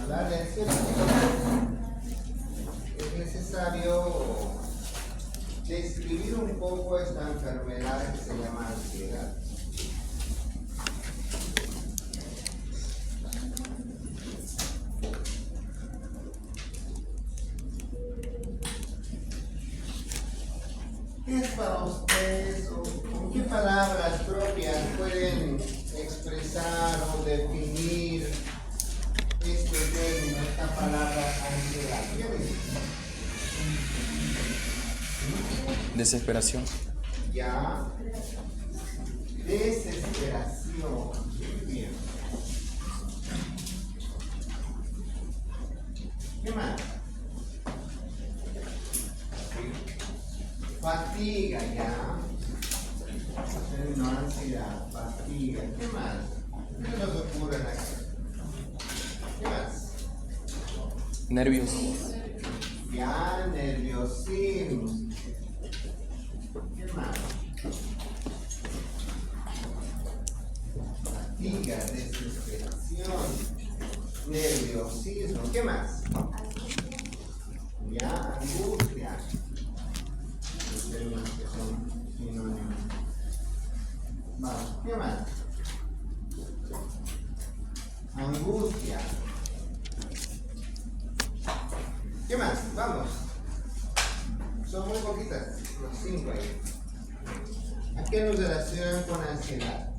hablar de ansiedad, es necesario describir un poco esta enfermedad que se llama ansiedad. ¿Qué es para ustedes o con qué palabras propias pueden expresar o definir este término, esta palabra ansiedad? ¿Qué dicen? Desesperación. Ya. Desesperación. Bien. ¿Qué más? Fatiga, ya. No, ansiedad, fatiga. ¿Qué más? ¿Qué nos ocurre aquí? ¿Qué más? Nervios. Ya, nerviosismo. ¿Qué más? Fatiga, desesperación, nerviosismo. ¿Qué más? Ya, angustia. Los términos que son sinónimos. Vamos, ¿qué más? Angustia. ¿Qué más? Vamos. Son muy poquitas, los 5 ahí. ¿A qué nos relacionan con ansiedad?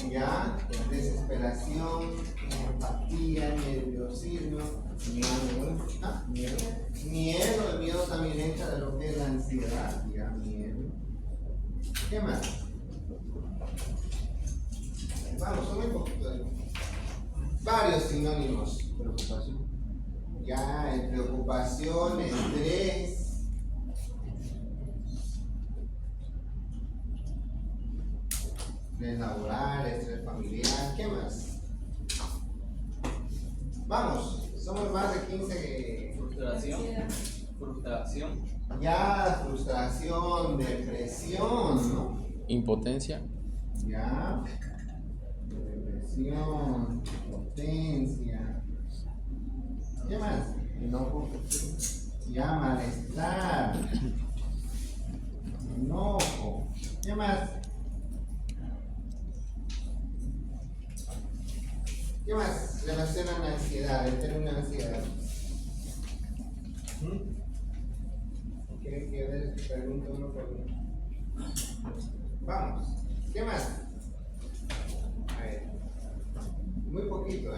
Ya, desesperación, empatía, nerviosismo, miedo. Miedo, el miedo también entra de lo que es la ansiedad, ya, miedo. ¿Qué más? Vamos, son muy poquitos. Varios sinónimos. Preocupación. Ya, preocupación, estrés. Estrés laboral, estrés familiar. ¿Qué más? Vamos, somos más de 15. Frustración. Ya, frustración, depresión, ¿no? Impotencia. Ya. Depresión, potencia. ¿Qué más? Enojo. Ya, malestar. Enojo. ¿Qué más? ¿Qué más relacionan la ansiedad, el término ansiedad? ¿Quieren que les pregunte uno por uno? Vamos. ¿Qué más? A ver. Muy poquito,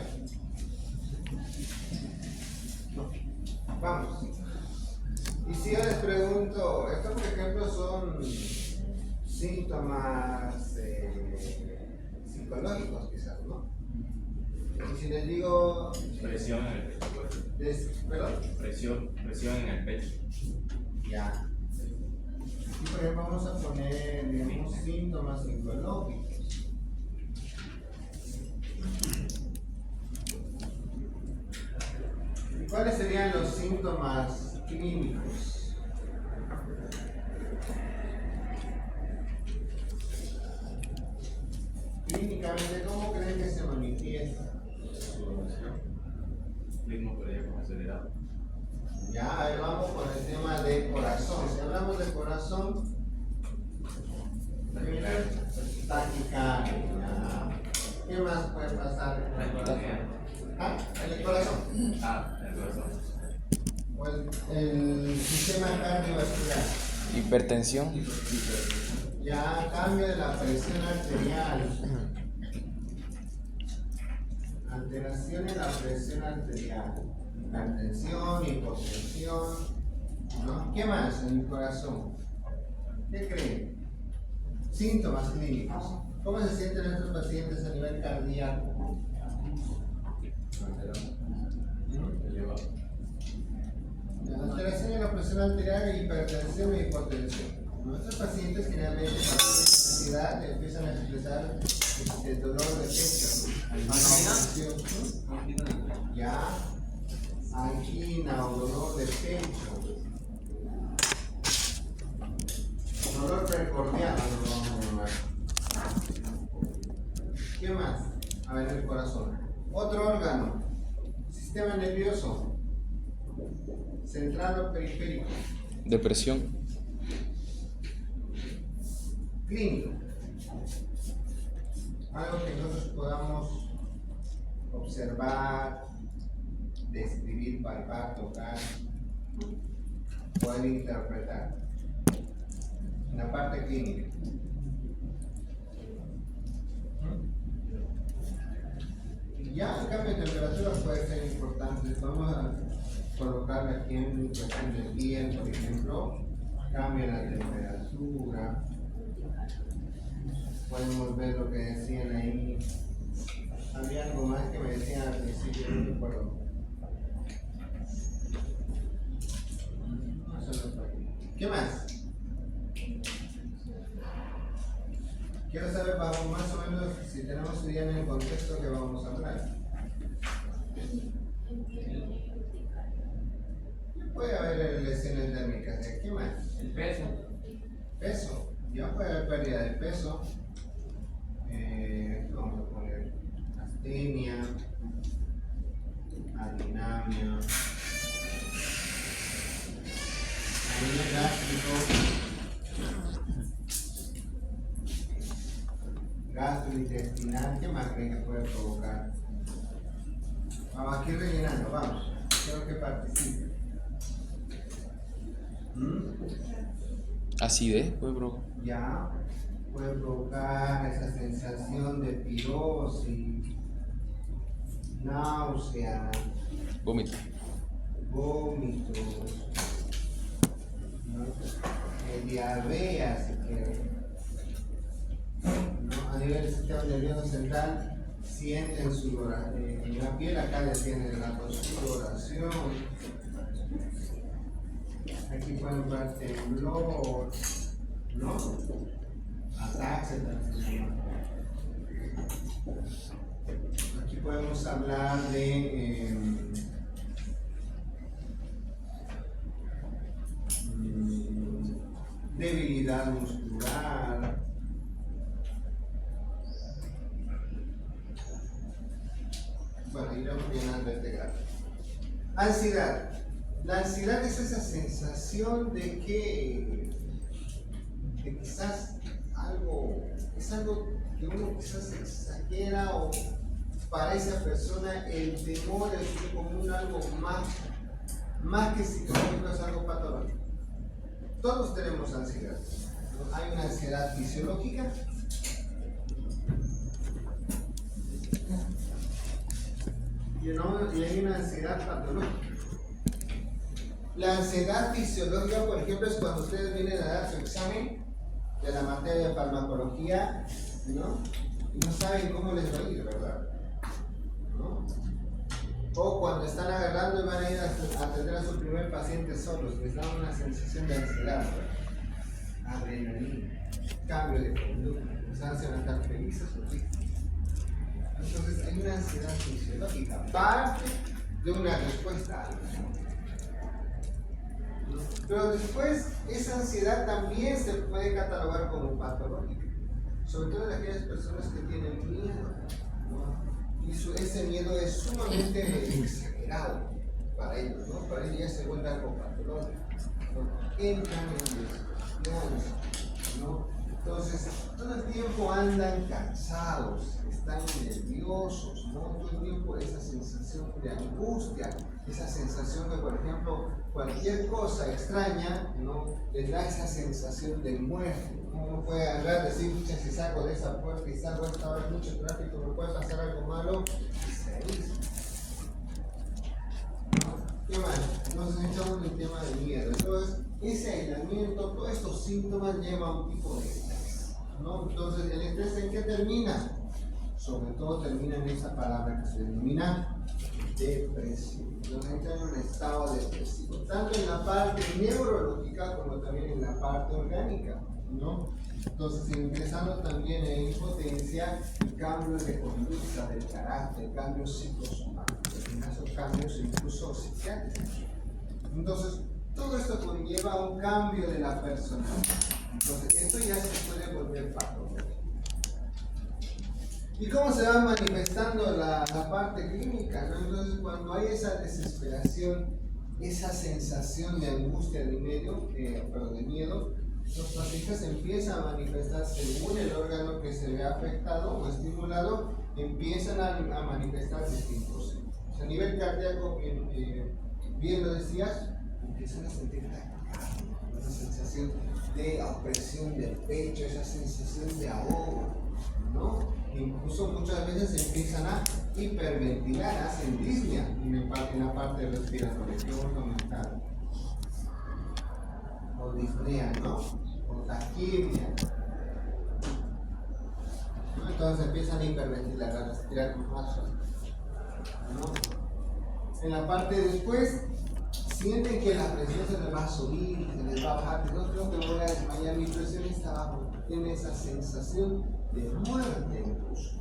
Vamos. Y si yo les pregunto, estos por ejemplo son síntomas psicológicos quizás, ¿no? Y si les digo... Presión en el pecho. ¿Perdón? Presión en el pecho. Ya. Y por ejemplo vamos a poner, digamos, síntomas psicológicos. ¿Y cuáles serían los síntomas clínicos? Clínicamente, ¿cómo creen que se manifiesta? Ritmo cardíaco acelerado. Ya, a ver, vamos con el tema de corazón. Si hablamos de corazón, taquicardia. ¿Qué más puede pasar en el corazón? ¿Ah? ¿En el corazón? El corazón. O el sistema cardiovascular. Hipertensión. Ya, cambio de la presión arterial. Alteración en la presión arterial. Hipertensión, hipotensión. ¿No? ¿Qué más en el corazón? ¿Qué creen? Síntomas clínicos. ¿Cómo se sienten nuestros pacientes a nivel cardíaco? Alteración en la presión arterial, hipertensión e hipotensión. Nuestros pacientes generalmente cuando tienen necesidad empiezan a expresar el dolor de pecho, ya, angina o dolor de pecho, dolor precordial, lo vamos a llamar. Central o periférico. Depresión. Clínico. Algo que nosotros podamos observar, describir, palpar, tocar, poder interpretar. En la parte clínica. Ya el cambio de temperatura puede ser importante. Vamos a colocarle aquí en cuestión del día, por ejemplo, cambio en la temperatura. Podemos ver lo que decían ahí. Había algo más que me decían al principio, no recuerdo. ¿Qué más? Quiero saber más o menos si tenemos idea en el contexto que vamos a hablar. Puede haber lesiones térmicas. ¿Qué más? El peso. Peso. Ya puede haber pérdida de peso. Vamos a poner astenia, adinamia, anemia gastrointestinal. ¿Qué más creen que puede provocar? Vamos aquí rellenando, vamos. Quiero que participen. Acidez puede provocar. Ya puede provocar esa sensación de pirosis, náusea, Vómito. vómitos, ¿no? Diarrea, si quieren. ¿No? A nivel del sistema nervioso central, sienten sudoración. En la piel acá ya tienen la sudoración. Aquí pueden ver temblor, ¿no? Ataxia también. Aquí podemos hablar de debilidad muscular. Bueno, iremos llenando este gráfico. Ansiedad. La ansiedad es esa sensación de que quizás es algo que uno quizás exagera, o para esa persona el temor es como algo más que psicológico, es algo patológico. Todos tenemos ansiedad, ¿no? Hay una ansiedad fisiológica y hay una ansiedad patológica. La ansiedad fisiológica, por ejemplo, es cuando ustedes vienen a dar su examen de la materia de farmacología, ¿no? Y no saben cómo les va a ir, ¿verdad? ¿No? O cuando están agarrando y van a ir a atender a su primer paciente solos, les da una sensación de ansiedad, ¿verdad? Adrenalina, cambio de conducta, cansancio, van a estar felices o tristes. Entonces hay una ansiedad fisiológica, parte de una respuesta a algo. Pero después esa ansiedad también se puede catalogar como patológica, sobre todo en aquellas personas que tienen miedo, ¿no? Y ese miedo es sumamente exagerado para ellos, ¿no? Para ellos ya se vuelve algo patológico, ¿no? Entran en desconfianza, ¿no? Entonces todo el tiempo andan cansados, están nerviosos, ¿no? Todo el tiempo esa sensación de angustia, esa sensación de, por ejemplo, cualquier cosa extraña, ¿no? Les da esa sensación de muerte. Uno puede agarrar, decir, pucha, si salgo de esa puerta y salgo a esta hora, mucho tráfico, me puede pasar algo malo, y se dice. ¿No? ¿Qué más? Nos echamos el tema del miedo. Entonces, ese aislamiento, todos estos síntomas llevan a un tipo de estrés, ¿no? Entonces, ¿el estrés en qué termina? Sobre todo termina en esa palabra que se denomina depresión. Nos entra en un estado depresivo, tanto en la parte neurológica como también en la parte orgánica, ¿no? Entonces, ingresando también en impotencia y cambios de conducta del carácter, cambios psicosomáticos, en casos cambios incluso psiquiátricos. Entonces, todo esto conlleva un cambio de la personalidad. Entonces, esto ya se puede volver patológico. ¿Y cómo se va manifestando la parte clínica, ¿no? Entonces, cuando hay esa desesperación esa sensación de angustia, de miedo, los pacientes empiezan a manifestar según el órgano que se ve afectado o estimulado, empiezan a manifestar distintos signos. A nivel cardíaco, bien lo decías, empiezan a sentir esa sensación de opresión del pecho, esa sensación de ahogo, ¿no? Incluso muchas veces empiezan a hiperventilar, hacen disnea en la parte respiratoria, que hemos comentado. O disnea, ¿no? O taquidia. ¿No? Entonces empiezan a hiperventilar, a respirar más fuerte, ¿no? En la parte después, sienten que la presión se les va a subir, se les va a bajar. No creo que voy a desmayar, mi presión está bajo. Tienen esa sensación de muerte incluso.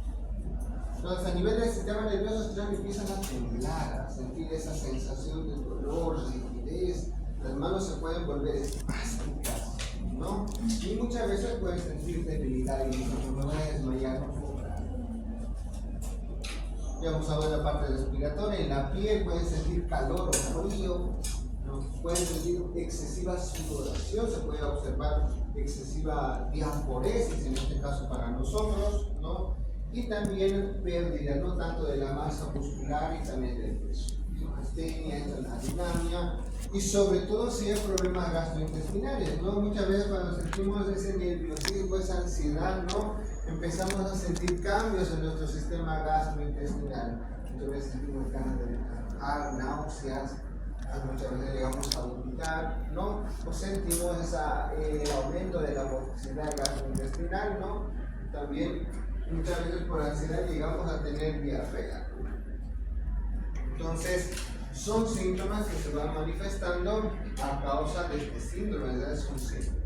Entonces, a nivel del sistema nervioso central empiezan a temblar, a sentir esa sensación de dolor, rigidez. Las manos se pueden volver espásticas, ¿no? Y muchas veces pueden sentir debilidad y dicen, me voy a desmayar, no puedo parar. Ya hemos hablado de la parte respiratoria. En la piel pueden sentir calor o frío, ¿no? Pueden sentir excesiva sudoración, se puede observar excesiva diaforesis, en este caso para nosotros, ¿no? Y también pérdida, no tanto de la masa muscular y también del peso. Astenia, adinamia, y sobre todo si hay problemas gastrointestinales, ¿no? Muchas veces cuando sentimos ese nerviosismo, esa ansiedad, ¿no? Empezamos a sentir cambios en nuestro sistema gastrointestinal. Muchas veces sentimos ganas de trabajar, náuseas, muchas veces llegamos a vomitar, ¿no? O sentimos el aumento de la motricidad gastrointestinal, ¿no? También muchas veces por ansiedad llegamos a tener diarrea. Entonces, son síntomas que se van manifestando a causa de este síndrome, ¿verdad? Es un síndrome.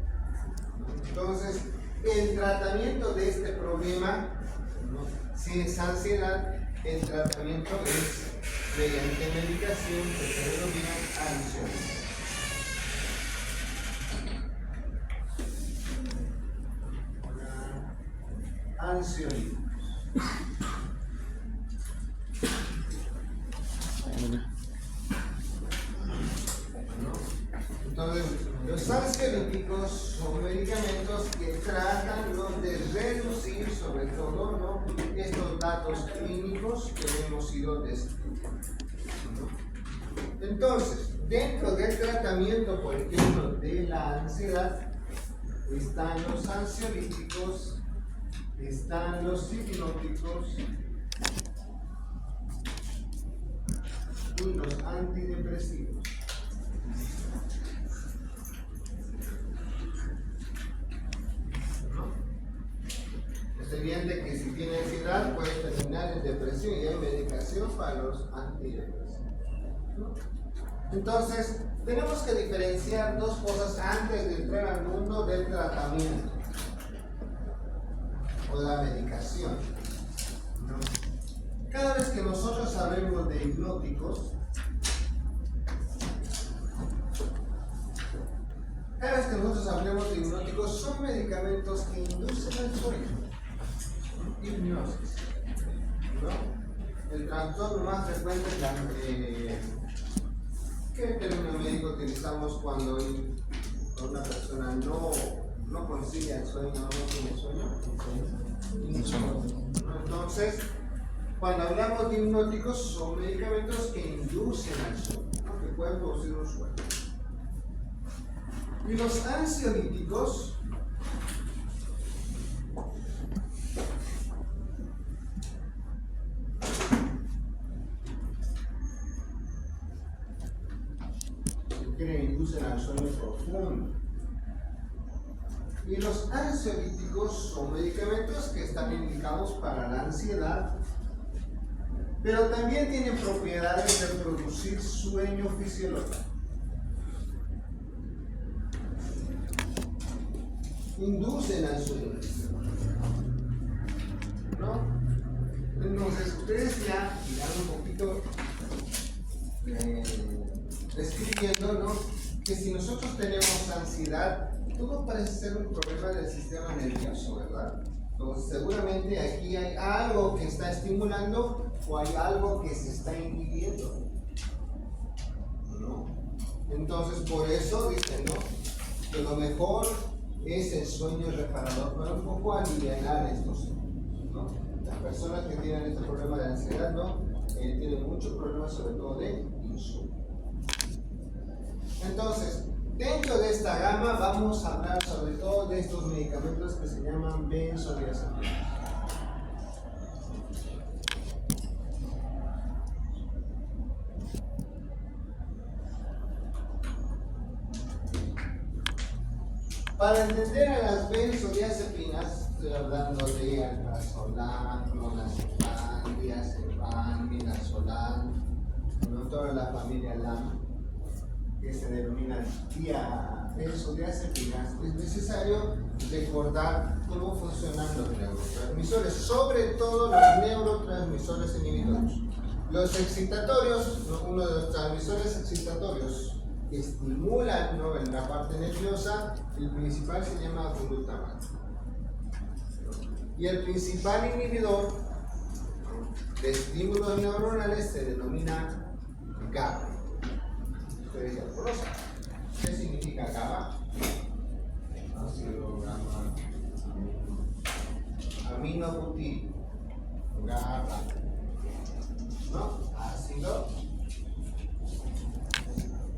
Entonces, el tratamiento de este problema, ¿no? Si es ansiedad, el tratamiento es mediante medicación que se denomina ansiolíticos. Ansiolíticos. Entonces, los ansiolíticos son medicamentos que tratan, ¿no?, de reducir sobre todo, ¿no?, estos datos clínicos que hemos ido describiendo, ¿no? Entonces, dentro del tratamiento, por ejemplo, de la ansiedad, están los ansiolíticos, están los hipnóticos y los antidepresivos. Es evidente que si tiene ansiedad puede terminar en depresión y hay medicación para los antidepresivos, ¿no? Entonces, tenemos que diferenciar dos cosas antes de entrar al mundo del tratamiento o la medicación, ¿no? Cada vez que nosotros hablemos de hipnóticos, son medicamentos que inducen el sueño. Hipnosis, ¿no? El trastorno más frecuente ¿qué término médico utilizamos cuando una persona no concilia el sueño, no tiene sueño? Entonces, cuando hablamos de hipnóticos, son medicamentos que inducen al sueño, ¿no?, que pueden producir un sueño. Y los ansiolíticos que inducen al sueño profundo. Y los ansiolíticos son medicamentos que están indicados para la ansiedad, pero también tienen propiedades de producir sueño fisiológico. Inducen al sueño, ¿no? Entonces, ustedes ya irán un poquito describiendo, ¿no?, que si nosotros tenemos ansiedad, todo parece ser un problema del sistema nervioso, ¿verdad? Entonces, seguramente aquí hay algo que está estimulando o hay algo que se está inhibiendo, ¿no? Entonces, por eso dicen, ¿no? Que lo mejor es el sueño reparador para un poco aliviar estos, ¿no? Las personas que tienen este problema de ansiedad, ¿no? Tienen muchos problemas, sobre todo de insomnio. Entonces, dentro de esta gama vamos a hablar sobre todo de estos medicamentos que se llaman benzodiazepinas. Para entender a las benzodiazepinas, estoy hablando de alprazolam, clonazepam, diazepam, midazolam, ¿no? Toda la familia LAM, que se denomina benzodiazepinas, es necesario recordar cómo funcionan los neurotransmisores, sobre todo los neurotransmisores inhibidores. Los excitatorios, uno de los transmisores excitatorios, estimulan, ¿no?, en la parte nerviosa. El principal se llama glutamato. Y el principal inhibidor de estímulos neuronales se denomina GABA. Ustedes ya lo conocen. ¿Qué significa GABA? Ácido gamma aminobutírico. GABA. ¿No? Ácido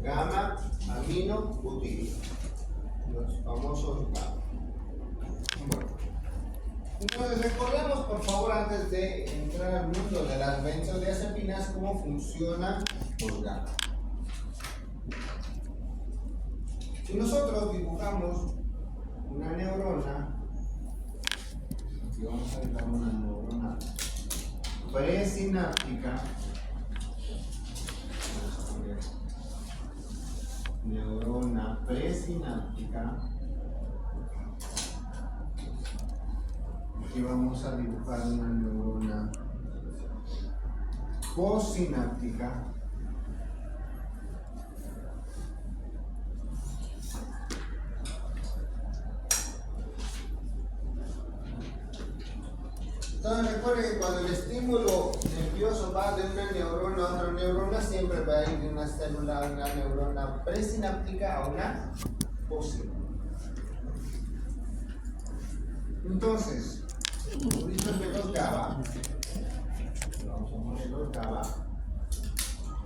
gamma aminobutírico. Los famosos GABA. Bueno. Entonces recordemos, por favor, antes de entrar al mundo de las benzodiazepinas, cómo funciona por GABA. Si nosotros dibujamos una neurona, aquí vamos a dibujar una neurona presináptica, neurona presináptica, aquí vamos a dibujar una neurona postsináptica, entonces recuerden que cuando el estímulo nervioso va de una neurona a otra neurona, siempre va a ir de una célula a una neurona presináptica a una postsináptica. Entonces, ahorita de los GABA, vamos a poner los GABA,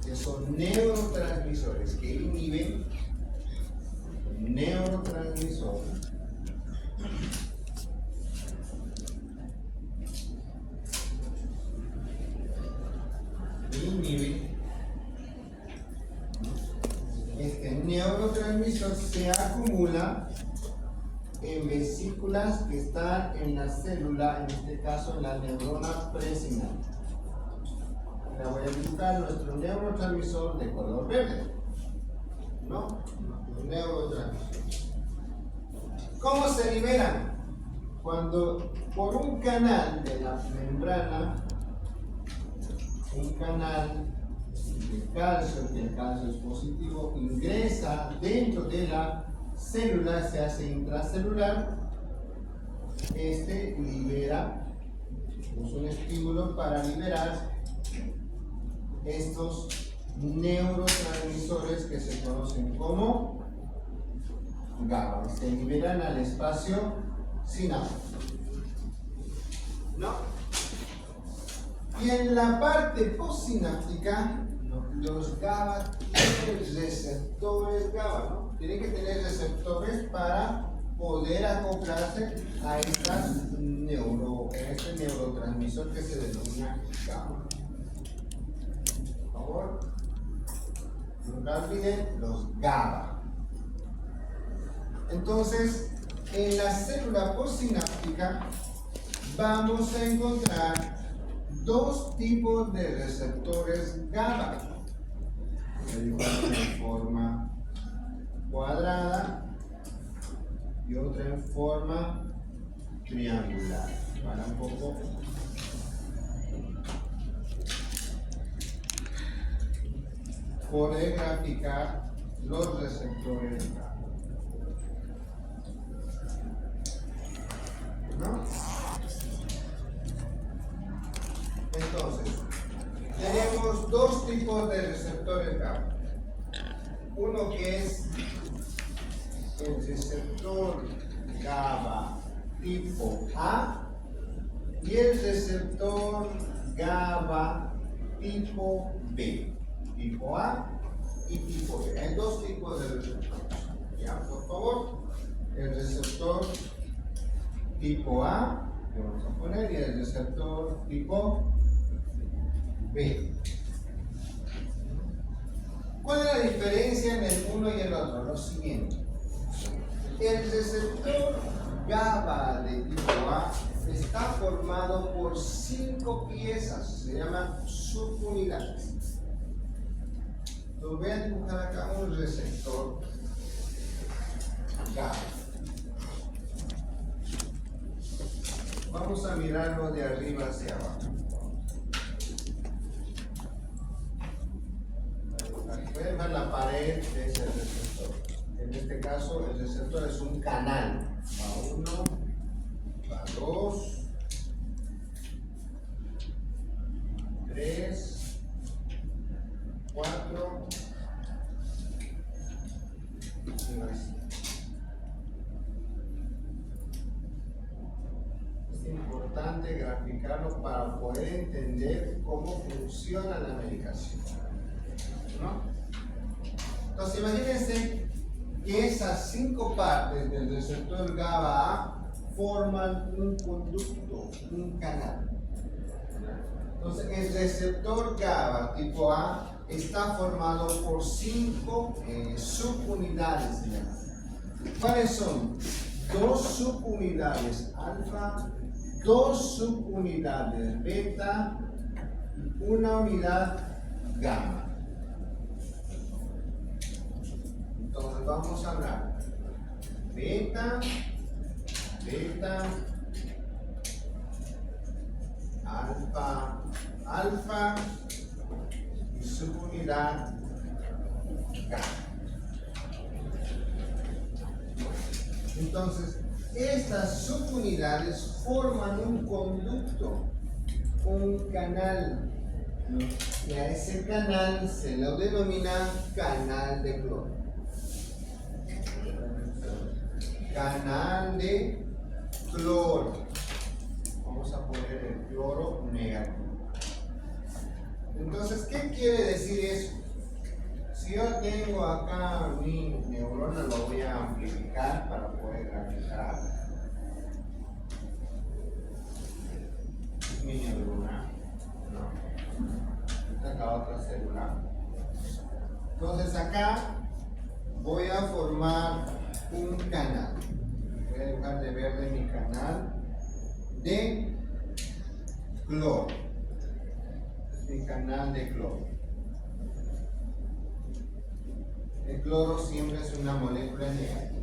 que son neurotransmisores que inhiben neurotransmisores este neurotransmisor se acumula en vesículas que están en la célula, en este caso en la neurona presináptica. Ahora voy a dibujar nuestro neurotransmisor de color verde, ¿no? Los neurotransmisores. ¿Cómo se liberan? Cuando por un canal de la membrana, un canal de calcio, que el calcio es positivo, ingresa dentro de la célula, se hace intracelular, libera, es un estímulo para liberar estos neurotransmisores que se conocen como GABA, se liberan al espacio sináptico, ¿no? Y en la parte postsináptica, los GABA tienen receptores GABA, ¿no? Tienen que tener receptores para poder acoplarse a este neurotransmisor que se denomina GABA. Por favor, no olviden los GABA. Entonces, en la célula postsináptica vamos a encontrar dos tipos de receptores GABA. Una en forma cuadrada y otra en forma triangular. Para un poco. Poder graficar los receptores GABA, ¿no? Entonces, tenemos dos tipos de receptores GABA. uno que es el receptor GABA tipo A y el receptor GABA tipo B. Tipo A y tipo B. Hay dos tipos de receptores. Ya, por favor, el receptor tipo A, que vamos a poner, y el receptor tipo B. ¿Cuál es la diferencia en el uno y el otro? Lo siguiente. El receptor GABA de tipo A está formado por 5 piezas, se llaman subunidades. Entonces voy a dibujar acá un receptor GABA. Vamos a mirarlo de arriba hacia abajo. Pueden ver la pared de ese receptor. En este caso, el receptor es un canal. Va 1, va 2, 3, 4 y 5. Es importante graficarlo para poder entender cómo funciona la medicación, ¿no? Entonces imagínense que esas 5 partes del receptor GABA forman un conducto, un canal. Entonces el receptor GABA tipo A está formado por 5 subunidades. ¿Cuáles son? 2 subunidades alfa, 2 subunidades beta y una unidad gamma. Entonces vamos a hablar beta, alfa y subunidad gamma. Entonces, estas subunidades forman un conducto, un canal, ¿no? Y a ese canal se lo denomina canal de cloro. Canal de cloro. Vamos a poner el cloro negativo. Entonces, ¿qué quiere decir eso? Si yo tengo acá mi neurona, lo voy a amplificar para poder graficar. Mi neurona, ¿no? Acá otra célula. Entonces acá voy a formar un canal. Voy a dejar de verde mi canal de cloro. Mi canal de cloro. El cloro siempre es una molécula negativa.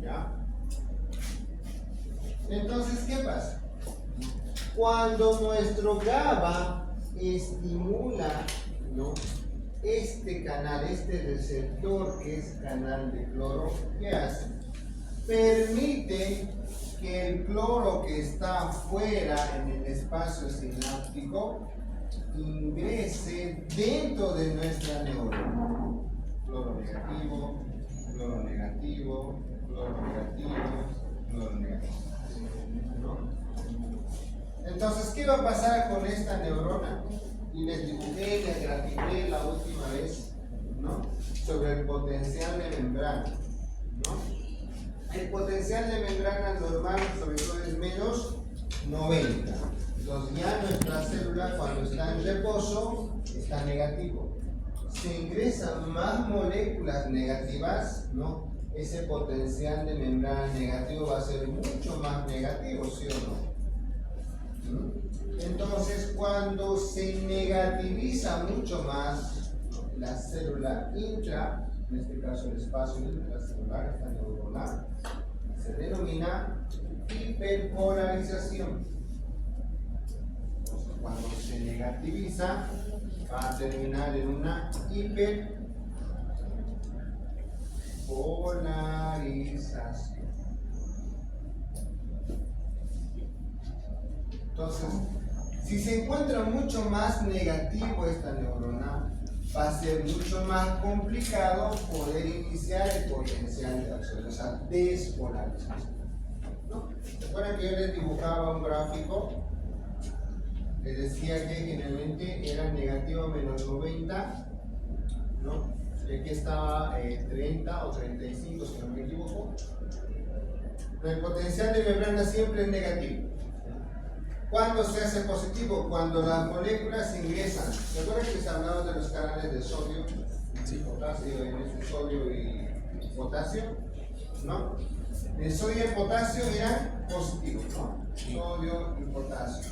¿Ya? Entonces, ¿qué pasa? Cuando nuestro GABA estimula, ¿no?, este canal, este receptor que es canal de cloro, ¿qué hace? Permite que el cloro que está afuera en el espacio sináptico ingrese dentro de nuestra neurona. Cloro negativo, cloro negativo, cloro negativo, cloro negativo. ¿No? Entonces, ¿qué va a pasar con esta neurona? Y les dibujé, les grafiqué la última vez, ¿no?, sobre el potencial de membrana, ¿no? El potencial de membrana normal, sobre todo, es menos 90. Entonces ya nuestra célula, cuando está en reposo, está negativo. Si ingresan más moléculas negativas, ¿no?, ese potencial de membrana negativo va a ser mucho más negativo, ¿sí o no? Entonces, cuando se negativiza mucho más la célula intra, en este caso el espacio intracelular, esta neurona, se denomina hiperpolarización. Entonces, cuando se negativiza, va a terminar en una hiperpolarización. Entonces, si se encuentra mucho más negativo esta neurona, va a ser mucho más complicado poder iniciar el potencial de acción, o sea, despolarización. ¿No? ¿Recuerdan que yo les dibujaba un gráfico? Les decía que generalmente era negativo menos 90, ¿no? Y aquí estaba 30 o 35, si no me equivoco. El potencial de membrana siempre es negativo. ¿Cuándo se hace positivo? Cuando las moléculas ingresan. ¿Recuerdan que les hablaba de los canales de sodio, potasio, en este sodio y potasio? ¿No? El sodio y el potasio eran positivos, ¿no? Sodio y potasio.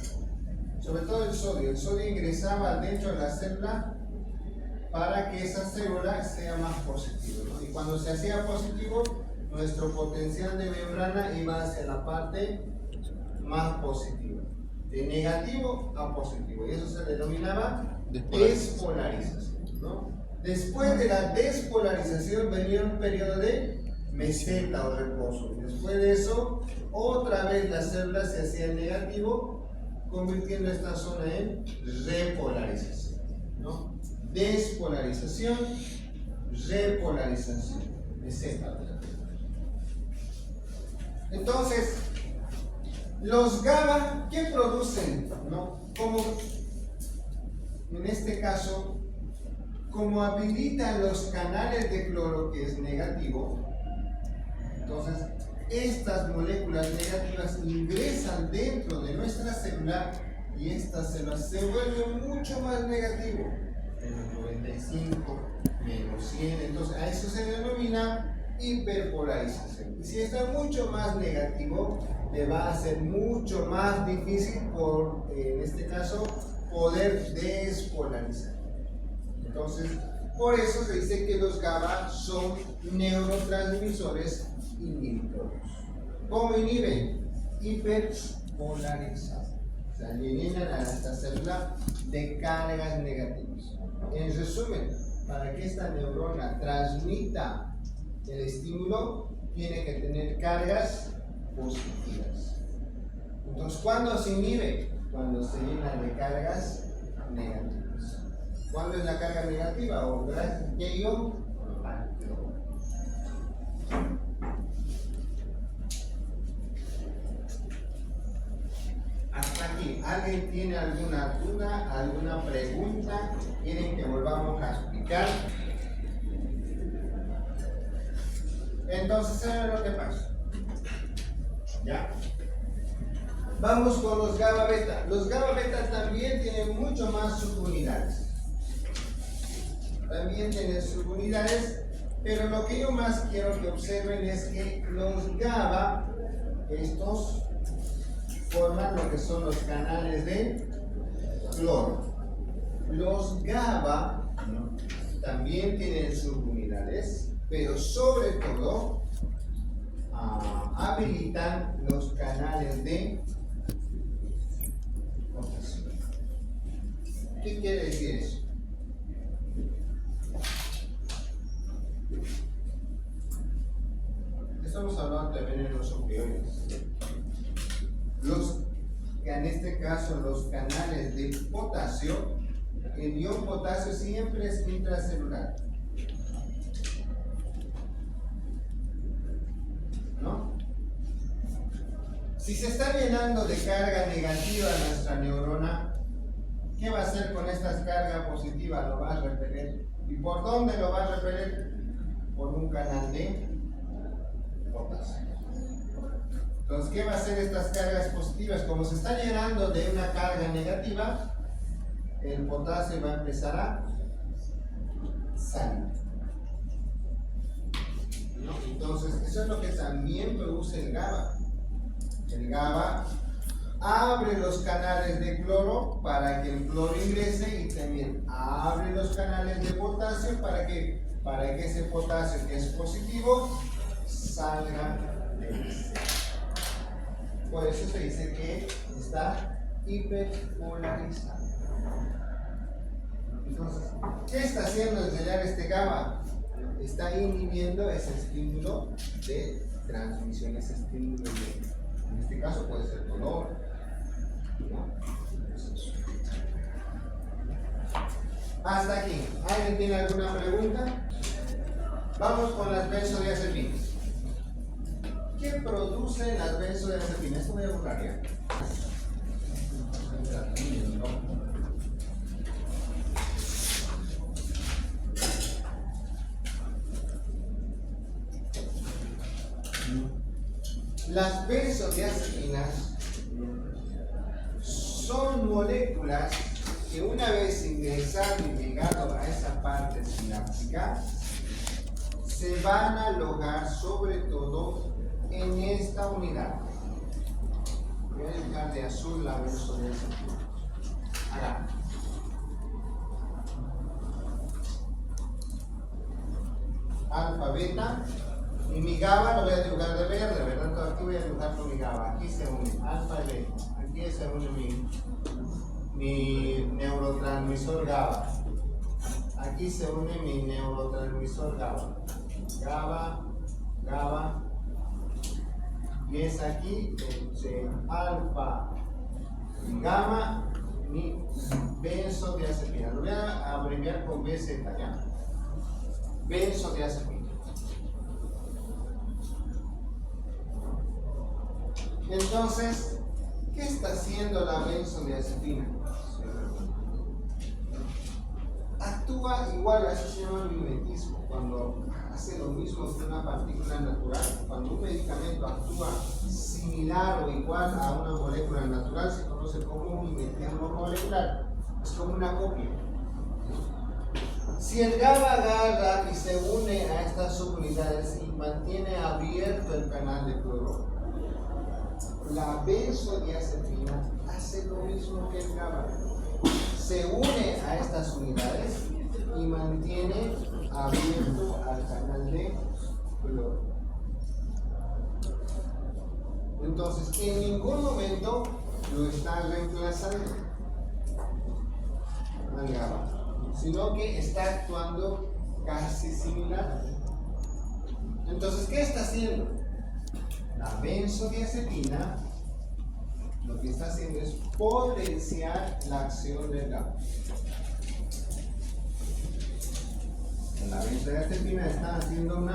Sobre todo el sodio ingresaba dentro de la célula para que esa célula sea más positiva, ¿no? Y cuando se hacía positivo, nuestro potencial de membrana iba hacia la parte más positiva, de negativo a positivo, y eso se denominaba despolarización, ¿no? Después de la despolarización venía un periodo de meseta o reposo. Después de eso, otra vez la célula se hacía en negativo, convirtiendo esta zona en repolarización, ¿no? Despolarización, repolarización, meseta. Entonces, los GABA, ¿qué producen? ¿No? Como, en este caso, como habilitan los canales de cloro, que es negativo, entonces estas moléculas negativas ingresan dentro de nuestra célula y esta célula se vuelve mucho más negativo, menos 95, menos 100, entonces a eso se denomina hiperpolarización. Y si está mucho más negativo, le va a ser mucho más difícil, en este caso, poder despolarizar. Entonces, por eso se dice que los GABA son neurotransmisores inhibitorios. ¿Cómo inhiben? Hiperpolarización. O sea, eliminan a esta célula de cargas negativas. En resumen, para que esta neurona transmita el estímulo, tiene que tener cargas positivas. Entonces, ¿cuándo se inhibe? Cuando se llena de cargas negativas. ¿Cuándo es la carga negativa? ¿O gracias a ion? Hasta aquí. ¿Alguien tiene alguna duda, alguna pregunta? ¿Quieren que volvamos a explicar? Entonces, ¿saben lo que pasa? ¿Ya? Vamos con los GABA beta. Los GABA beta también tienen mucho más subunidades. También tienen subunidades, pero lo que yo más quiero que observen es que los GABA, estos, forman lo que son los canales de cloro. Los GABA, ¿no?, también tienen subunidades, pero sobre todo habilitan los canales de potasio. ¿Qué quiere decir eso? Estamos hablando también de los opioides. En este caso, los canales de potasio, el ion potasio siempre es intracelular, ¿no? Si se está llenando de carga negativa nuestra neurona, ¿qué va a hacer con esta carga positiva? Lo va a repeler. ¿Y por dónde lo va a repeler? Por un canal de potasio. Entonces, ¿qué va a hacer estas cargas positivas? Como se está llenando de una carga negativa, el potasio va a empezar a salir, ¿no? Entonces, eso es lo que también produce el GABA. El GABA abre los canales de cloro para que el cloro ingrese, y también abre los canales de potasio para que ese potasio, que es positivo, salga de la célula. Por eso se dice que está hiperpolarizado. Entonces, ¿qué está haciendo el sellar este GABA? Está inhibiendo ese estímulo de transmisión, ese estímulo de, en este caso puede ser dolor, ¿no? Hasta aquí. ¿Alguien tiene alguna pregunta? Vamos con las benzodiazepinas. ¿Qué producen las benzodiazepinas? Esto voy a borrar ya. Las benzodiazepinas son moléculas que una vez ingresado y llegado a esa parte sináptica se van a alojar sobre todo en esta unidad. Voy a dejar de azul la benzodiazepina. Acá. Alfa, beta. Y mi GABA lo voy a dibujar de verde, ¿verdad? Entonces aquí voy a dibujar con mi GABA. Aquí se une alfa y beta. Aquí se une mi neurotransmisor GABA. Aquí se une mi neurotransmisor GABA. GABA, GABA. Y es aquí alfa y gamma mi benzodiazepina. Lo voy a abreviar con BZ, ¿ya? Benzodiazepina. Entonces, ¿qué está haciendo la benzodiazepina? Actúa igual, a eso se llama mimetismo, cuando hace lo mismo que una partícula natural. Cuando un medicamento actúa similar o igual a una molécula natural, se conoce como un mimetismo molecular. Es como una copia. Si el GABA agarra y se une a estas subunidades y mantiene abierto el canal de cloro, la benzodiazepina hace lo mismo que el GABA. Se une a estas unidades y mantiene abierto al canal de cloro. Entonces, en ningún momento lo está reemplazando al GABA, sino que está actuando casi similar. Entonces, ¿qué está haciendo? La benzodiazepina lo que está haciendo es potenciar la acción del GABA. La benzodiazepina está haciendo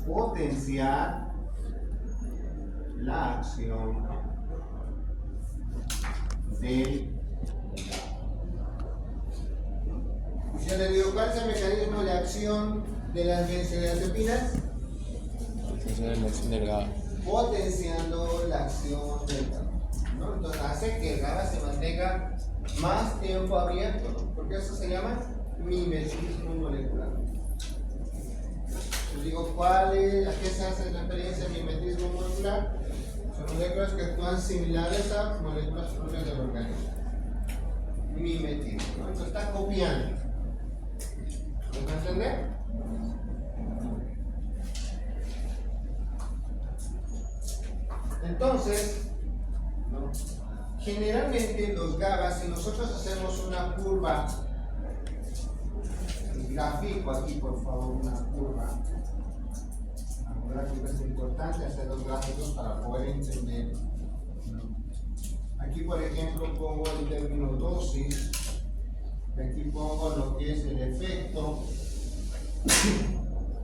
potenciar la acción del GABA. Y yo le digo, ¿cuál es el mecanismo de acción de las benzodiazepinas? Potenciando la acción del GABA, ¿no? Entonces hace que el GABA se mantenga más tiempo abierto, ¿no? Porque eso se llama mimetismo molecular. Les digo, ¿a qué se hace la experiencia de mimetismo molecular? Son moléculas que actúan similares a moléculas propias del organismo. Mimetismo, ¿no? Entonces está copiando. ¿Me va a entender? Entonces, ¿no? Generalmente los GABA, si nosotros hacemos una curva, grafico aquí por favor una curva. Un gráfico es importante hacer los gráficos para poder entender, ¿no? Aquí por ejemplo pongo el término dosis, y aquí pongo lo que es el efecto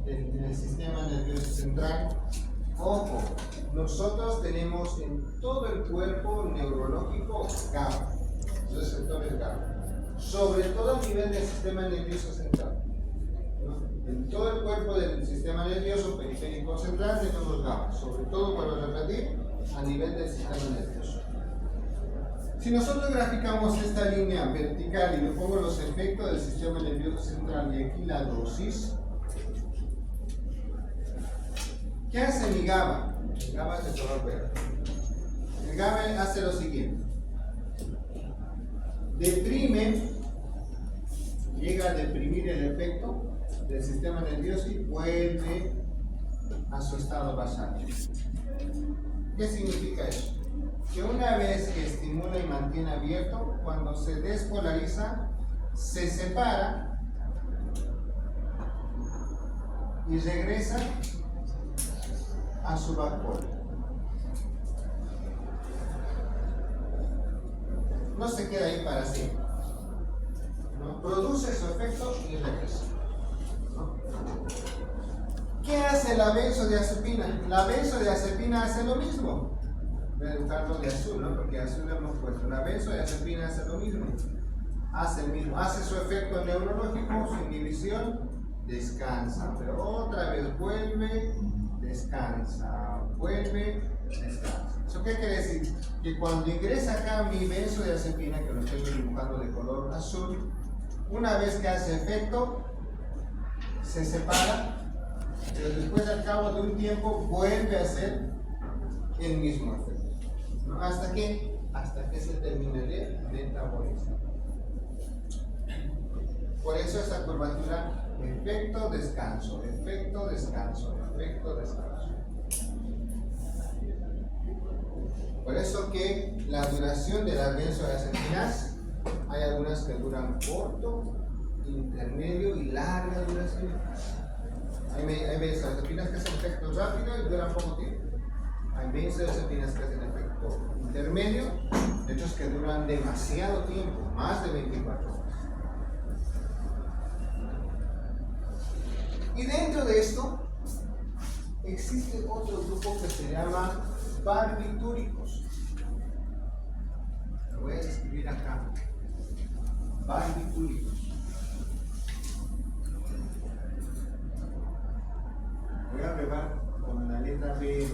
del sistema nervioso central. Ojo, nosotros tenemos en todo el cuerpo neurológico GABA, receptores GABA, sobre todo a nivel del sistema nervioso central, ¿no? En todo el cuerpo del sistema nervioso periférico central tenemos GABA, sobre todo, vuelvo a repetir, a nivel del sistema nervioso. Si nosotros graficamos esta línea vertical y le pongo los efectos del sistema nervioso central y aquí la dosis, ¿qué hace mi GABA? El GABA es de color verde. El GABA hace lo siguiente. Deprime, llega a deprimir el efecto del sistema nervioso y vuelve a su estado basal. ¿Qué significa eso? Que una vez que estimula y mantiene abierto, cuando se despolariza, se separa y regresa a su backpole. No se queda ahí para siempre, ¿no? ¿no? Produce su efecto y regresa, ¿no? ¿Qué hace la benzodiazepina? La benzodiazepina hace lo mismo. Voy a dibujarlo de azul, ¿no? Porque azul lo hemos puesto. La benzodiazepina hace lo mismo. Hace su efecto neurológico, su inhibición, descansa, pero otra vez vuelve, descansa, vuelve, descansa. ¿Eso qué quiere decir? Que cuando ingresa acá mi benzodiazepina, que lo estoy dibujando de color azul, una vez que hace efecto, se separa, pero después al cabo de un tiempo vuelve a hacer el mismo efecto, ¿no? ¿Hasta qué? Hasta que se termine de metabolizar. Por eso esa curvatura, efecto, descanso, efecto, descanso, efecto, descanso. Por eso que la duración de las benzodiazepinas, hay algunas que duran corto, intermedio y larga duración. Hay benzodiazepinas que hacen efecto rápido y duran poco tiempo. Hay benzodiazepinas que hacen efecto intermedio, de hecho que duran demasiado tiempo, más de 24 horas. Y dentro de esto existe otro grupo que se llama barbitúricos. Lo voy a escribir acá. Barbitúricos. Voy a pegar con la letra B.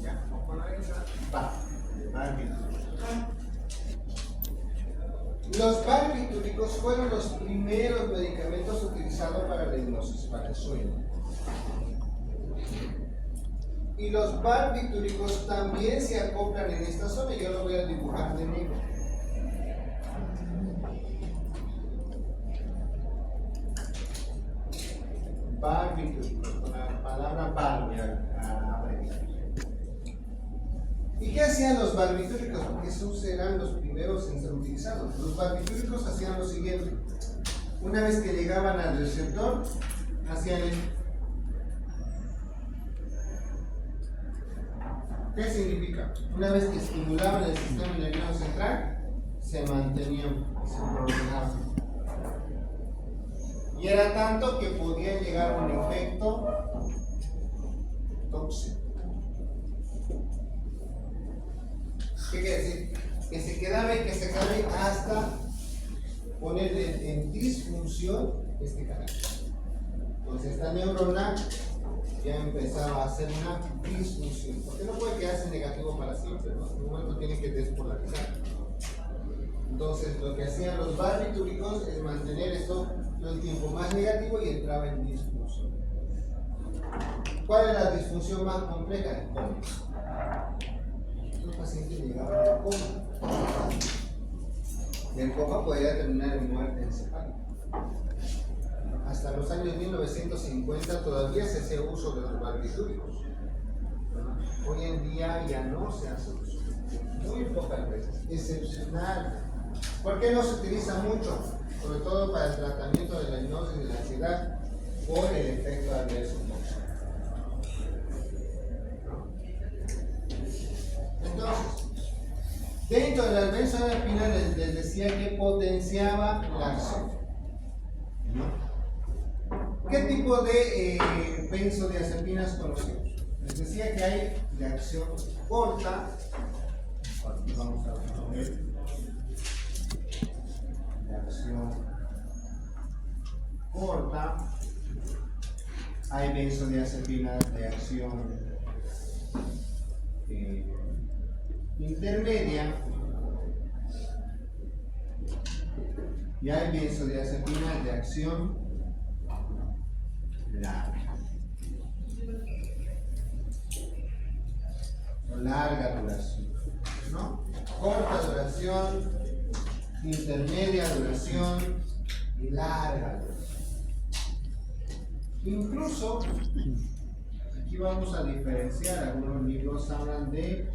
Ya, o con la letra barbitúricos. Los barbitúricos fueron los primeros medicamentos utilizados para la hipnosis, para el sueño. Y los barbitúricos también se acoplan en esta zona, yo lo voy a dibujar de negro. Barbitúricos, con la palabra barbial. ¿Y qué hacían los barbitúricos? Porque esos eran los primeros en ser utilizados. Los barbitúricos hacían lo siguiente. Una vez que llegaban al receptor, hacían esto. ¿Qué significa? Una vez que estimulaban el sistema nervioso central, se mantenían, se prolongaban. Y era tanto que podía llegar a un efecto tóxico. ¿Qué quiere decir? Que se quedaba y que se quedaba hasta ponerle en disfunción este canal. Entonces esta neurona ya empezaba a hacer una disfunción, porque no puede quedarse negativo para siempre, ¿no? En un momento tiene que despolarizar. Entonces lo que hacían los barbitúricos es mantener esto todo el tiempo más negativo y entraba en disfunción. ¿Cuál es la disfunción más compleja? El coma. Los pacientes llegaban al coma. Y el coma podría terminar en muerte encefálica. Hasta los años 1950 todavía se hacía uso de los barbitúricos. Hoy en día ya no se hace uso. Muy pocas veces. Excepcional. ¿Por qué no se utiliza mucho? Sobre todo para el tratamiento de la hipnosis y de la ansiedad por el efecto adverso. Entonces, dentro de las benzodiazepinas les decía que potenciaba la acción. ¿Qué tipo de benzodiazepinas conocemos? Les decía que hay de acción corta. Vamos a ver. De acción corta. Hay benzodiazepinas de acción intermedia. Y hay benzodiazepinas de acción larga. O larga duración, ¿no? Corta duración, intermedia duración y larga duración. Incluso, aquí vamos a diferenciar, algunos libros hablan de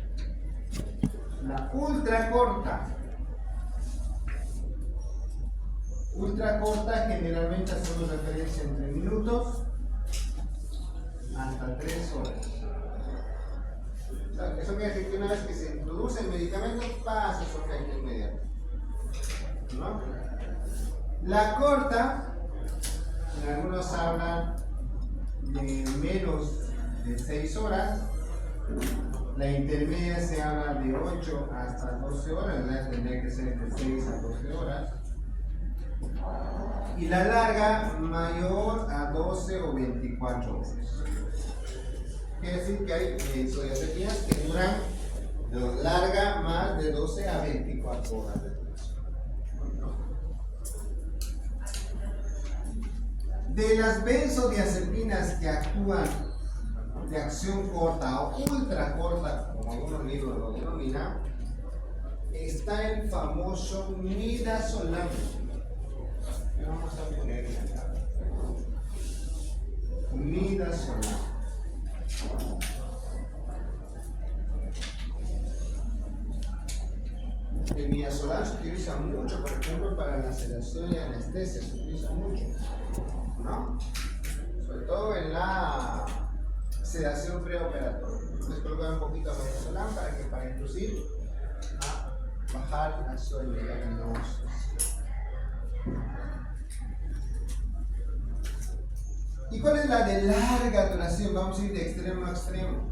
la ultra corta. Ultra corta generalmente hacemos referencia entre minutos hasta 3 horas. O sea, eso quiere decir que una vez que se introduce el medicamento pasa su efecto inmediato, ¿no? La corta, algunos hablan de menos de 6 horas. La intermedia se habla de 8 hasta 12 horas, ¿verdad? Tendría que ser de 6 a 12 horas. Y la larga, mayor a 12 o 24 horas. Quiere decir que hay benzodiazepinas que duran larga más de 12 a 24 horas de duración. De las benzodiazepinas que actúan de acción corta o ultra corta, como algunos libros lo denominan, está el famoso midazolam. Vamos a poner acá. Midazolam. El midazolam se utiliza mucho, por ejemplo, para la sedación y anestesia, se utiliza mucho, ¿no? Sobre todo en la sedación preoperatoria. Les colocan un poquito de midazolam para inducir a bajar al sueño de la neurosis. ¿Y cuál es la de larga duración? Vamos a ir de extremo a extremo.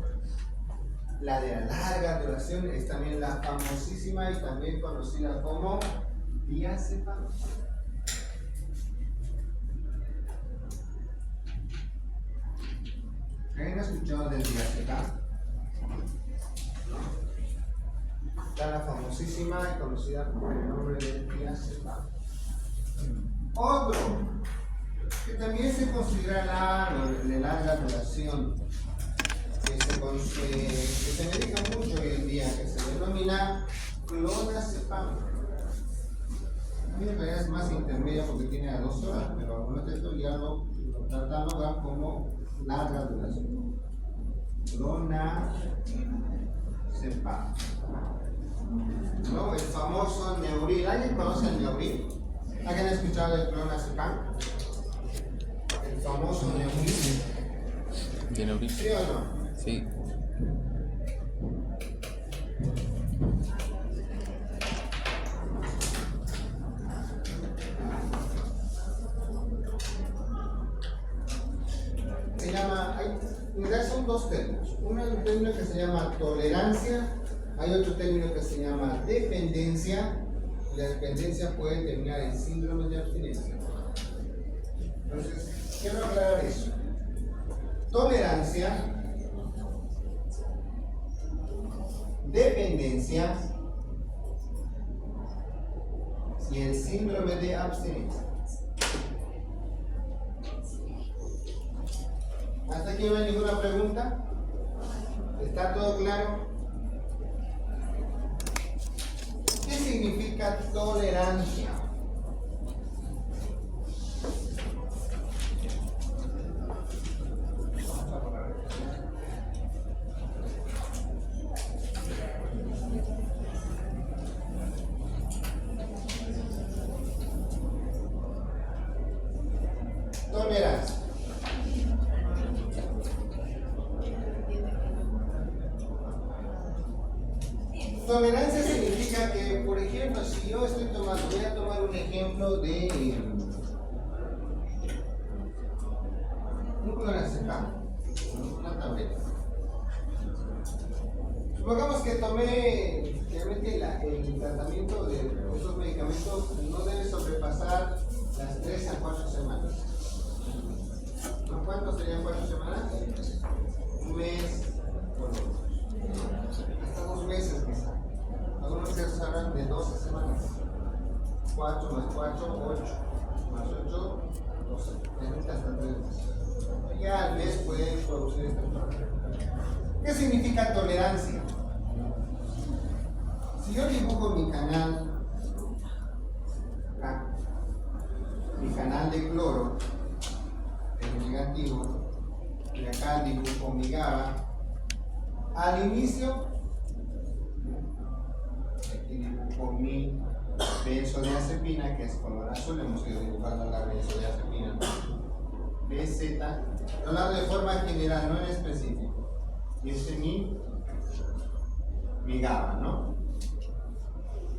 La de la larga duración es también la famosísima y también conocida como diazepam. ¿Alguien ha escuchado del diazepam? Está la famosísima y conocida por el nombre de diazepam. Otro que también se considera de larga duración, que se medica mucho hoy en día, que se denomina clonazepam. En realidad es más intermedia porque tiene a 2 horas, pero algunos de estos ya lo tratan como larga duración. Clonazepam. ¿No? El famoso Neuril. ¿Alguien conoce el Neuril? ¿Alguien ha escuchado el clonazepam? El famoso Neuril. ¿De Neuril? ¿Sí o no? Sí. Se llama, en realidad son 2 términos. Uno es un término que se llama tolerancia, hay otro término que se llama dependencia. La dependencia puede terminar en síndrome de abstinencia. Entonces, quiero aclarar eso. Tolerancia, dependencia y el síndrome de abstinencia. ¿Hasta aquí no hay ninguna pregunta? ¿Está todo claro? ¿Qué significa tolerancia? Tolerancia. Tolerancia significa que, por ejemplo, si yo estoy tomando, voy a tomar un ejemplo de un clonazepam, una tableta. Supongamos que tomé, realmente el tratamiento de estos medicamentos no debe sobrepasar las 3 a 4 semanas. ¿No? ¿Cuánto serían 4 semanas? Un mes, hasta 2 meses quizá. Algunos casos hablan de 12 semanas. 4 más 4, 8. Más 8, 12. Realmente hasta 3 meses. Ya al mes pueden producir este problema. ¿Qué significa tolerancia? Si yo dibujo mi canal acá, mi canal de cloro, el negativo, y acá dibujo mi GABA, al inicio, aquí dibujo mi benzodiazepina, que es color azul, hemos ido dibujando la benzodiazepina, BZ, hablando de forma general, no en específico, y este mi GABA, ¿no?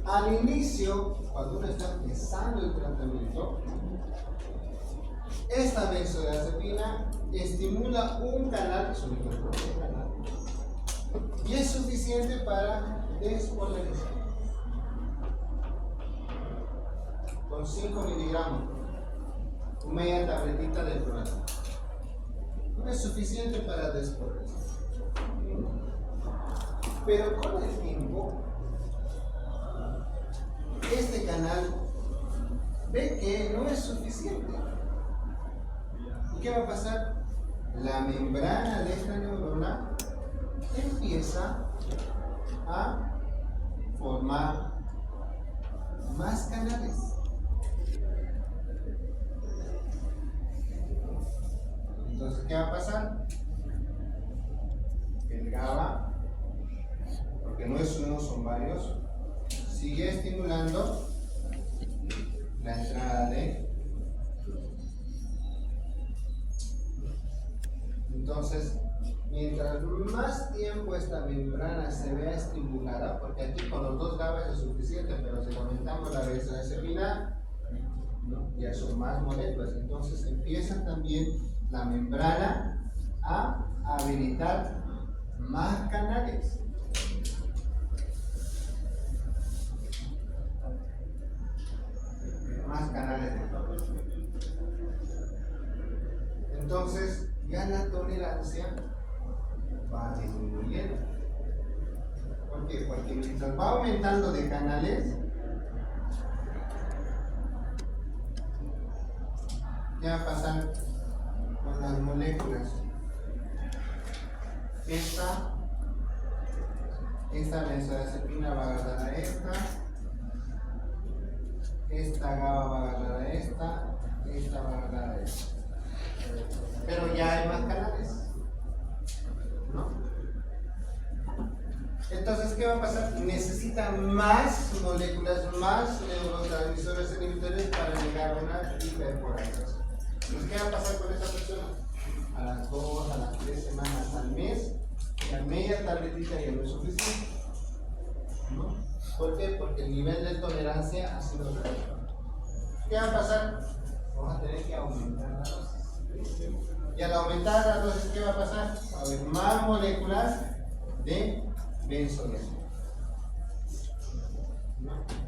Al inicio, cuando uno está empezando el tratamiento, esta benzodiazepina estimula un canal, y es suficiente para despolarizar. Con 5 miligramos, media tabletita de clonazepam. No es suficiente para despolarizar. Pero con el tiempo, este canal ve que no es suficiente. ¿Y qué va a pasar? La membrana de esta neurona empieza a formar más canales. Entonces, ¿qué va a pasar? El GABA, porque no es uno, son varios, sigue estimulando la entrada de. Entonces, mientras más tiempo esta membrana se vea estimulada, porque aquí con los 2 GABA es suficiente, pero si aumentamos la benzodiazepina, ¿no? Ya son más moléculas, entonces empieza también la membrana a habilitar más canales. Más canales de toque. Entonces, ya la tolerancia va disminuyendo. ¿Por qué? Porque mientras va aumentando de canales, ¿qué va a pasar con las moléculas? Esta benzodiazepina va a agarrar a esta GABA va a agarrar a esta va a agarrar a esta. Pero ya hay más canales, ¿no? Entonces, ¿qué va a pasar? Necesita más moléculas, más neurotransmisores inhibidores para llegar a una hiperpolarización. Entonces, ¿qué va a pasar con esta persona? A las 2, a las 3 semanas, al mes, la media tabletita ya no es suficiente, ¿no? ¿Por qué? Porque el nivel de tolerancia ha sido reducido. ¿Qué va a pasar? Vamos a tener que aumentar la dosis. Y al aumentar la dosis, ¿qué va a pasar? Va a haber más moléculas de benzodiazepina.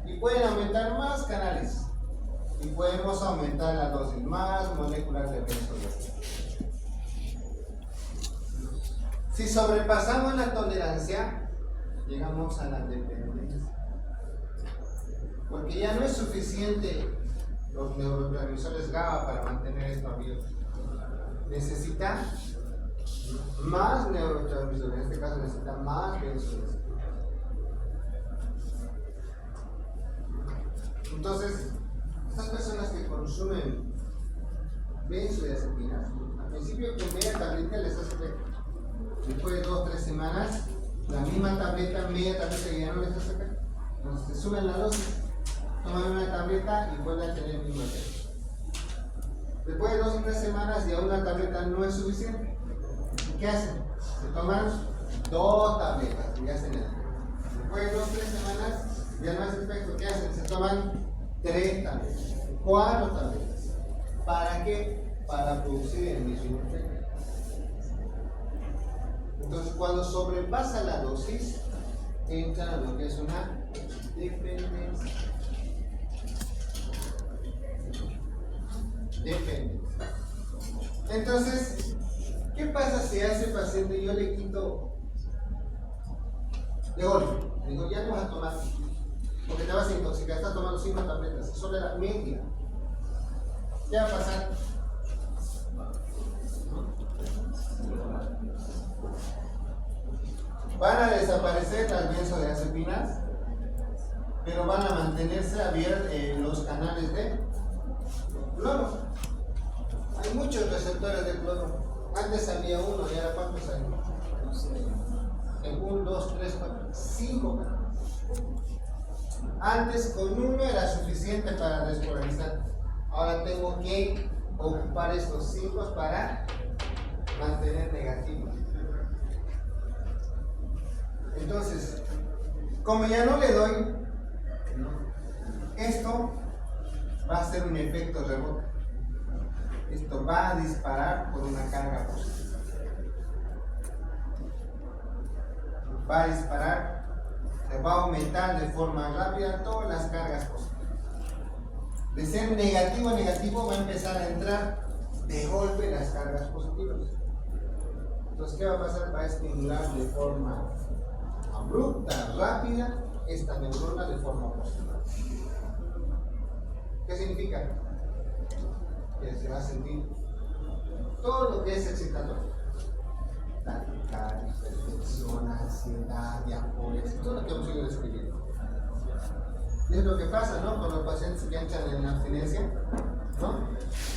Y pueden aumentar más canales. Y podemos aumentar la dosis, más moléculas de benzodiazepina. Si sobrepasamos la tolerancia, llegamos a la dependencia. Porque ya no es suficiente los neurotransmisores GABA para mantener esto abierto. Necesita más neurotransmisores, en este caso necesita más benzodiazepina. Entonces, estas personas que consumen benzodiazepinas, al principio con media tableta les hace efecto. Después de 2 o 3 semanas, la misma tableta, media tableta ya no les hace efecto. Entonces se suben la dosis, toman una tableta y vuelven a tener el mismo efecto. Después de 2 o 3 semanas ya una tableta no es suficiente. ¿Y qué hacen? Se toman 2 tabletas y hacen el efecto. Después de 2 o 3 semanas ya no hace efecto. ¿Qué hacen? Se toman 3 tabletas, 4 tabletas. ¿Para qué? Para producir el mismo efecto. Entonces, cuando sobrepasa la dosis, entra lo que es una dependencia. Entonces, ¿qué pasa si a ese paciente yo le quito de golpe? Le digo, ya no vas a tomar, porque te vas a intoxicar, estás tomando 5 tabletas, solo era media. ¿Qué va a pasar? Van a desaparecer las benzodiazepinas, pero van a mantenerse abiertos los canales de cloro. Hay muchos receptores de cloro. Antes había uno, y ahora ¿cuántos hay? 1, 2, 3, 4, 5 canales. Antes con uno era suficiente para despolarizar. Ahora tengo que ocupar estos 5 para mantener negativo. Entonces, como ya no le doy Esto va a ser un efecto rebote. Esto va a disparar por una carga positiva. Va a disparar, se va a aumentar de forma rápida todas las cargas positivas. De ser negativo a negativo va a empezar a entrar de golpe las cargas positivas. Entonces, ¿qué va a pasar? Va a estimular de forma abrupta, rápida, esta neurona de forma positiva. ¿Qué significa? Que se va a sentir todo lo que es excitatorio. Taquicardia, hipertensión, ansiedad, diapoles, todo lo que hemos ido describiendo. Y es lo que pasa, ¿no? Con los pacientes que entran en abstinencia, ¿no?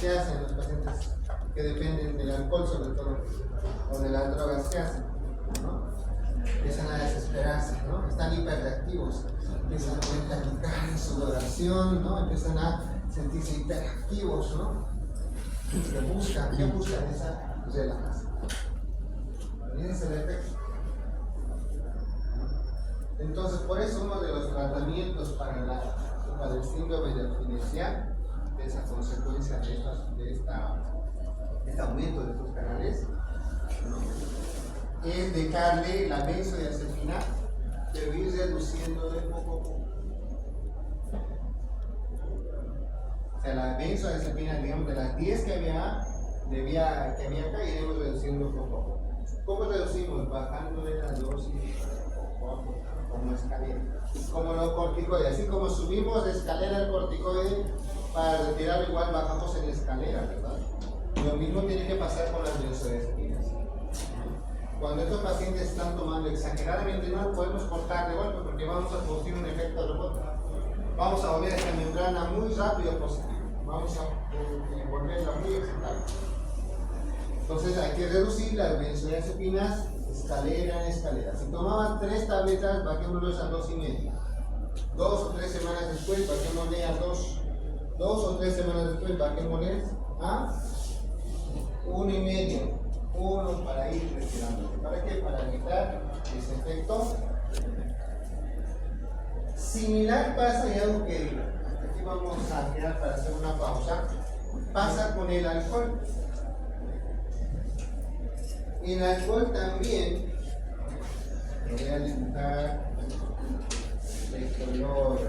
¿Qué hacen los pacientes que dependen del alcohol, sobre todo, o de las drogas? ¿Qué hacen? ¿No? Empiezan a desesperarse, ¿no? Están hiperreactivos, empiezan a tener taquicardia, sudoración, ¿no? Empiezan a sentirse hiperactivos, ¿no? ¿Qué buscan? Esa relajación. Ese es el efecto. Entonces, por eso uno de los tratamientos para el síndrome de abstinencia, de esa consecuencia de este aumento de estos canales, ¿no? Es dejarle la benzodiazepina, pero ir reduciendo de poco a poco. O sea, la benzodiazepina, digamos, de las 10 que había acá, iremos reduciendo poco a poco. ¿Cómo reducimos? Bajándole la dosis poco a poco, como escalera. Como los corticoides, así como subimos de escalera el corticoide, para retirarlo igual bajamos en la escalera, ¿verdad? Lo mismo tiene que pasar con las benzodiazepinas. Cuando estos pacientes están tomando exageradamente, no podemos cortar de golpe porque vamos a producir un efecto rebote. Vamos a volver a esta membrana muy rápido positiva. Vamos a volverla muy excitable. Entonces hay que reducir las benzodiazepinas escalera en escalera. Si tomaban 3 tabletas, bajémoslos a 2,5. 2 o 3 semanas después, bajémosle a 2. 2 o 3 semanas después, bajémosles a 1,5. 1 para ir retirando. ¿Para qué? Para evitar ese efecto. Similar pasa, y algo que aquí vamos a quedar para hacer una pausa, pasa con el alcohol. El alcohol también, voy a limitar el color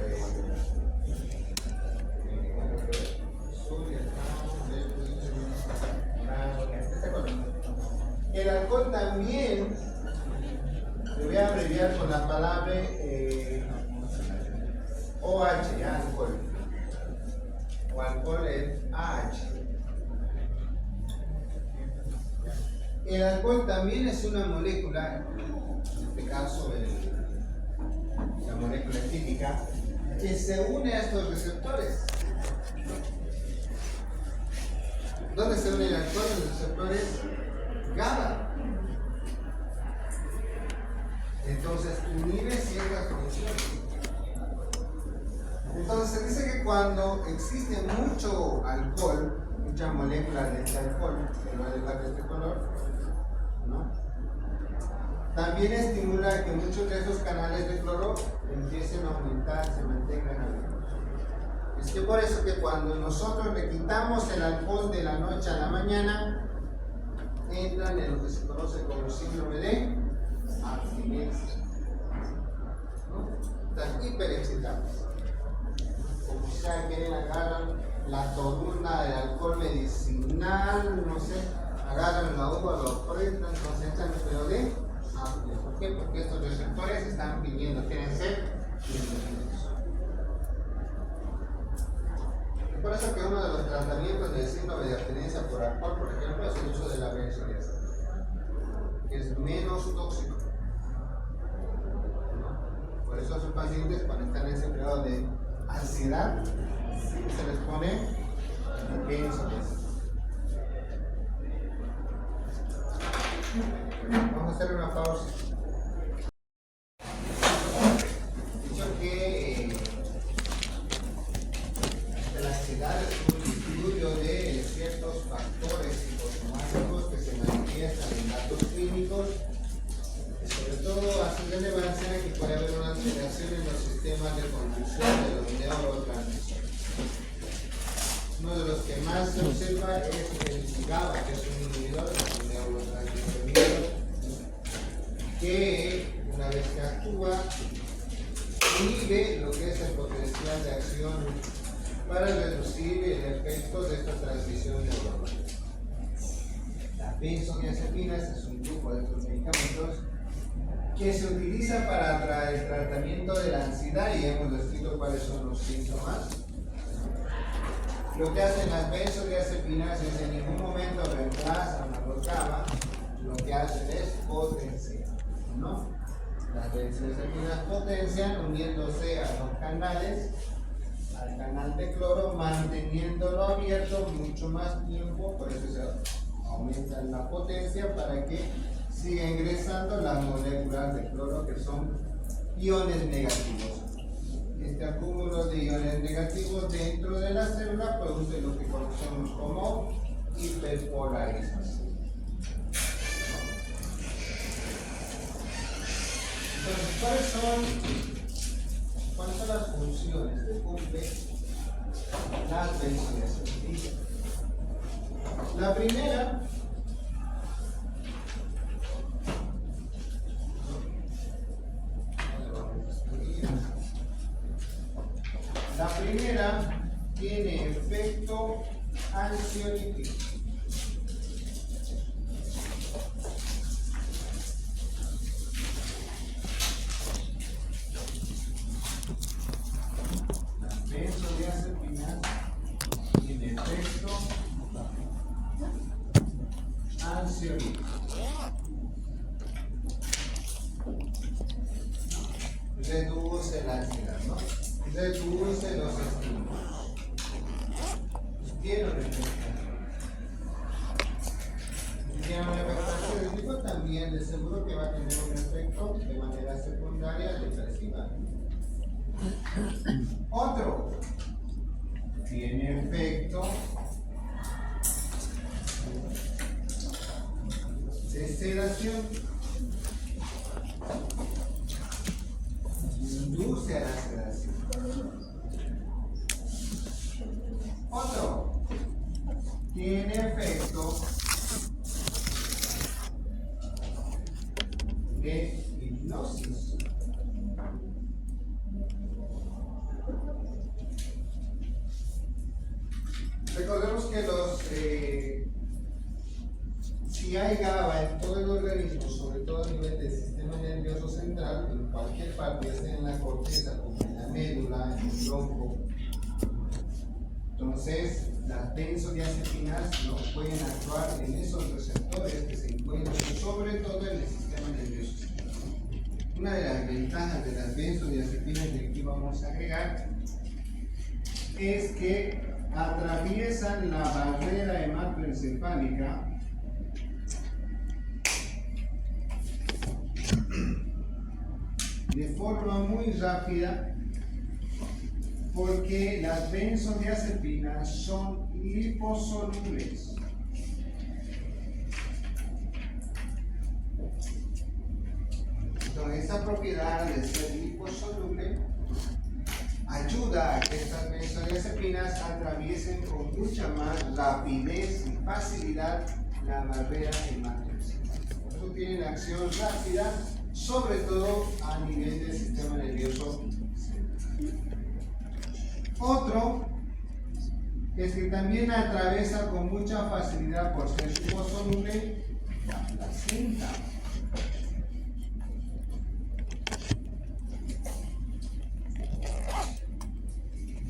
el alcohol también, lo voy a abreviar con la palabra OH, ¿ya? Alcohol. O alcohol es AH. El alcohol también es una molécula, en este caso la molécula química, que se une a estos receptores. ¿Dónde se une el alcohol? En los receptores GABA. Entonces inhibe ciertas funciones. Entonces se dice que cuando existe mucho alcohol, muchas moléculas de este alcohol, que va a dejar de este color, ¿no? También estimula que muchos de esos canales de cloro empiecen a aumentar, se mantengan abiertos. Es que por eso que cuando nosotros le quitamos el alcohol de la noche a la mañana, entran en lo que se conoce como síndrome de abstinencia, ¿no? Están hiperexcitables. Como sea, quieren agarran la torunda del alcohol medicinal, no sé, agarran la uva, lo prestan, concentran el pedo de apnea. ¿Por qué? Porque estos receptores están pidiendo, quieren ser bienvenidos. Por eso que uno de los tratamientos del síndrome de abstinencia por alcohol, por ejemplo, es el uso de la benzodiazepina, que es menos tóxico. Por eso a sus pacientes, cuando están en ese periodo de ansiedad, se les pone benzodiazepina. Vamos a hacer una pausa. Dicho que la ansiedad es un estudio de ciertos factores psicosomáticos que se manifiestan en datos clínicos, y sobre todo hace relevancia que puede haber una alteración en los sistemas de conducción de los neurotransmisores. Uno de los que más se observa es el GABA, que es un inhibidor de los neurotransmisores, que una vez que actúa inhibe lo que es el potencial de acción para reducir el efecto de esta transmisión neuronal. Las benzodiazepinas es un grupo de estos medicamentos que se utiliza para el tratamiento de la ansiedad y hemos descrito cuáles son los síntomas. Lo que hacen las benzodiazepinas es en ningún momento reemplazan a los GABA, lo que hacen es potenciar, ¿no? Las benzodiazepinas potencian uniéndose a los canales, al canal de cloro, manteniéndolo abierto mucho más tiempo, por eso se aumenta la potencia para que siga ingresando las moléculas de cloro que son iones negativos. Este acúmulo de iones negativos dentro de la célula produce lo que conocemos como hiperpolarización. Entonces, ¿cuáles son las funciones que cumple las benzodiazepinas? La primera tiene efecto ansiolítico. Las benzodiazepinas tienen efecto ansiolítico. Reduce la ansiedad, ¿no? Reduce los estímulos. Tiene un efecto. Si tiene un efecto ansiolítico, también de seguro que va a tener un efecto de manera secundaria depresiva. Otro tiene efecto de sedación. Induce a la sedación. Otro tiene efecto de hipnosis. Recordemos que si hay GABA en todo el organismo, sobre todo a nivel del sistema nervioso central, en cualquier parte, ya sea en la corteza, como en la médula, en el bronco, entonces las benzodiazepinas no pueden actuar en esos receptores que se encuentran sobre todo en el sistema nervioso central. Una de las ventajas de las benzodiazepinas que aquí vamos a agregar es que atraviesan la barrera hematoencefálica de forma muy rápida, porque las benzodiazepinas son liposolubles. Entonces, esta propiedad de ser liposoluble ayuda a que estas benzodiazepinas atraviesen con mucha más rapidez y facilidad la barrera hematoencefálica. Por eso tienen acción rápida, sobre todo a nivel del sistema nervioso central. Otro es que también atraviesa con mucha facilidad, por ser liposoluble, la placenta.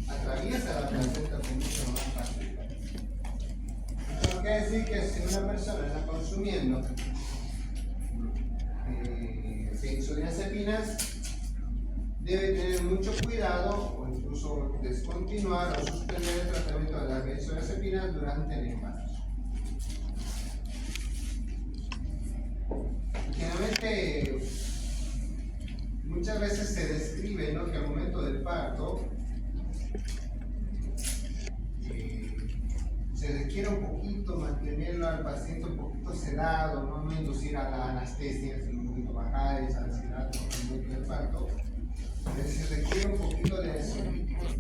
Atraviesa la placenta con mucha más facilidad. Eso quiere decir que si una persona está consumiendo benzodiazepinas, debe tener mucho cuidado o incluso descontinuar o suspender el tratamiento de las benzodiazepinas durante el embarazo. Generalmente, muchas veces se describe, ¿no?, que al momento del parto se requiere un poquito mantenerlo al paciente un poquito sedado, no inducir a la anestesia, sino un poquito bajar esa ansiedad, ¿no?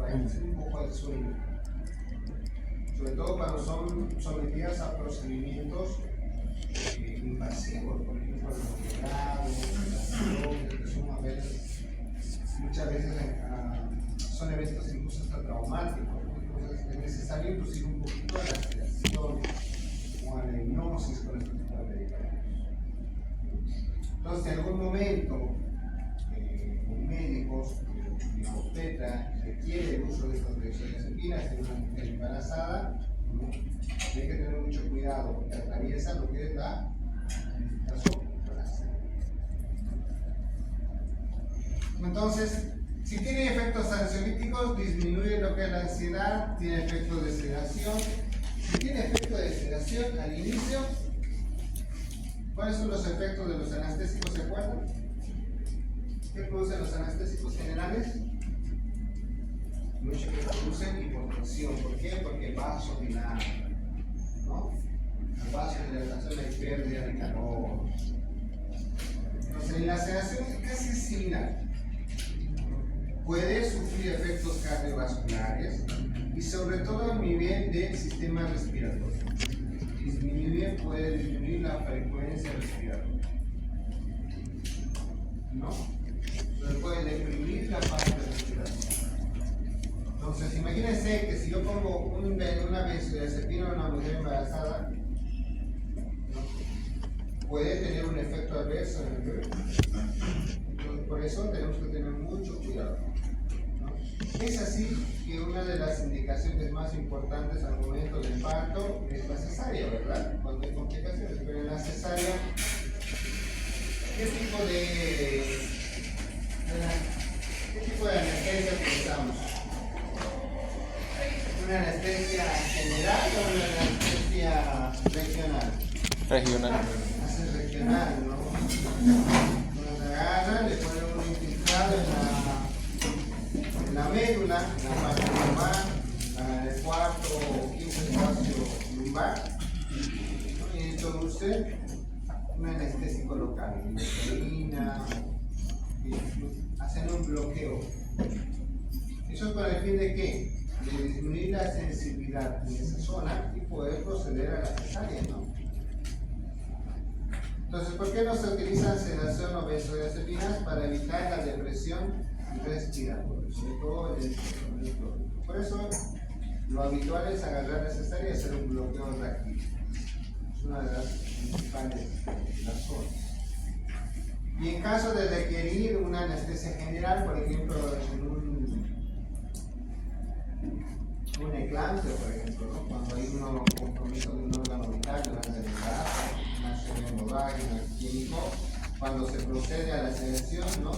para inducir un poco al sueño. Sobre todo cuando son sometidas a procedimientos invasivos, por ejemplo, el grado, que son muchas veces son eventos incluso hasta traumáticos. Entonces es necesario inducir un poquito a la sedación o a la hipnosis con este tipo de medicamentos. Entonces, en algún momento, un médico de obstetra requiere el uso de estas benzodiazepinas en una mujer embarazada, ¿no? Tiene que tener mucho cuidado porque atraviesa lo que es la administración. Entonces, si tiene efectos ansiolíticos, disminuye lo que es la ansiedad, tiene efectos de sedación. Si tiene efecto de sedación al inicio, ¿cuáles son los efectos de los anestésicos? ¿Se acuerdan? ¿Qué producen los anestésicos generales? Mucho que producen hipotensión. ¿Por qué? Porque el vaso dilata, ¿no? El vaso dilatación hay pérdida de calor. Entonces, la sedación es casi similar. Puede sufrir efectos cardiovasculares y sobre todo a nivel del sistema respiratorio. Puede disminuir la frecuencia respiratoria, ¿no? Entonces puede deprimir la parte respiratoria. Entonces imagínense que si yo pongo una benzodiazepina a una mujer embarazada, ¿no? Puede tener un efecto adverso en el bebé. Entonces, por eso tenemos que tener mucho cuidado. Es así que una de las indicaciones más importantes al momento del parto es la cesárea, ¿verdad? Cuando hay complicaciones, pero en la cesárea, ¿qué tipo de anestesia utilizamos? ¿Una anestesia general o una anestesia regional? Regional. Hace regional, ¿no? Nos agarran, le ponen un infiltrado en la médula, en la parte lumbar, en el cuarto o quinto espacio lumbar, y introduce un anestésico local, insulina, hacen un bloqueo. Eso es con el fin de ¿qué? De disminuir la sensibilidad en esa zona y poder proceder a la cesárea, ¿no? Entonces, ¿por qué no se utilizan sedación o benzodiazepinas? Para evitar la depresión respiratoria, sobre todo en el estómago. Por eso, lo habitual es agarrar la cesárea y hacer un bloqueo reactivo. Es una de las principales razones. Y en caso de requerir una anestesia general, por ejemplo, en un eclampsia, por ejemplo, ¿no? Cuando hay un compromiso de un órgano vital durante el embarazo, una hemorragia, un químico, cuando se procede a la sedación, ¿no?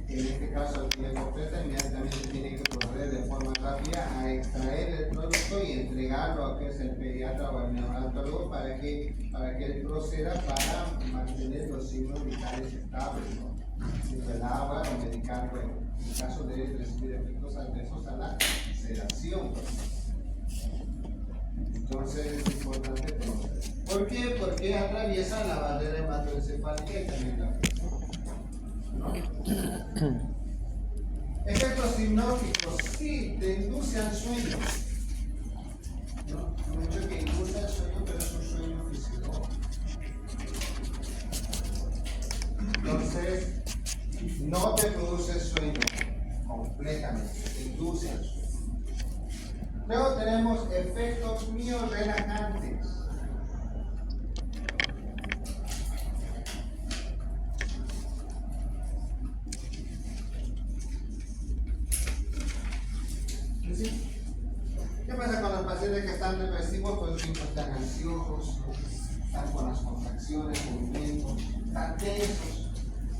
En este caso, el médico obstetra inmediatamente tiene que proceder de forma rápida a extraer el producto y entregarlo a que es el pediatra o el neonatólogo para que él proceda para mantener los signos vitales estables, ¿no? El agua o medicamento en caso de recibir efectos adversos a la sedación. Entonces es importante conocer. ¿Por qué? Porque atraviesa la barrera hematoencefálica y también la presión, ¿no? Efectos hipnóticos, sí, te induce al sueño, ¿no? Mucho que induce al sueño, pero es un sueño fisiológico. Entonces, no te produce sueño completamente, te induce al sueño. Luego tenemos efectos miorelajantes. ¿Sí? ¿Qué pasa con los pacientes que están depresivos? Pues están ansiosos, están con las contracciones, movimientos, están tensos.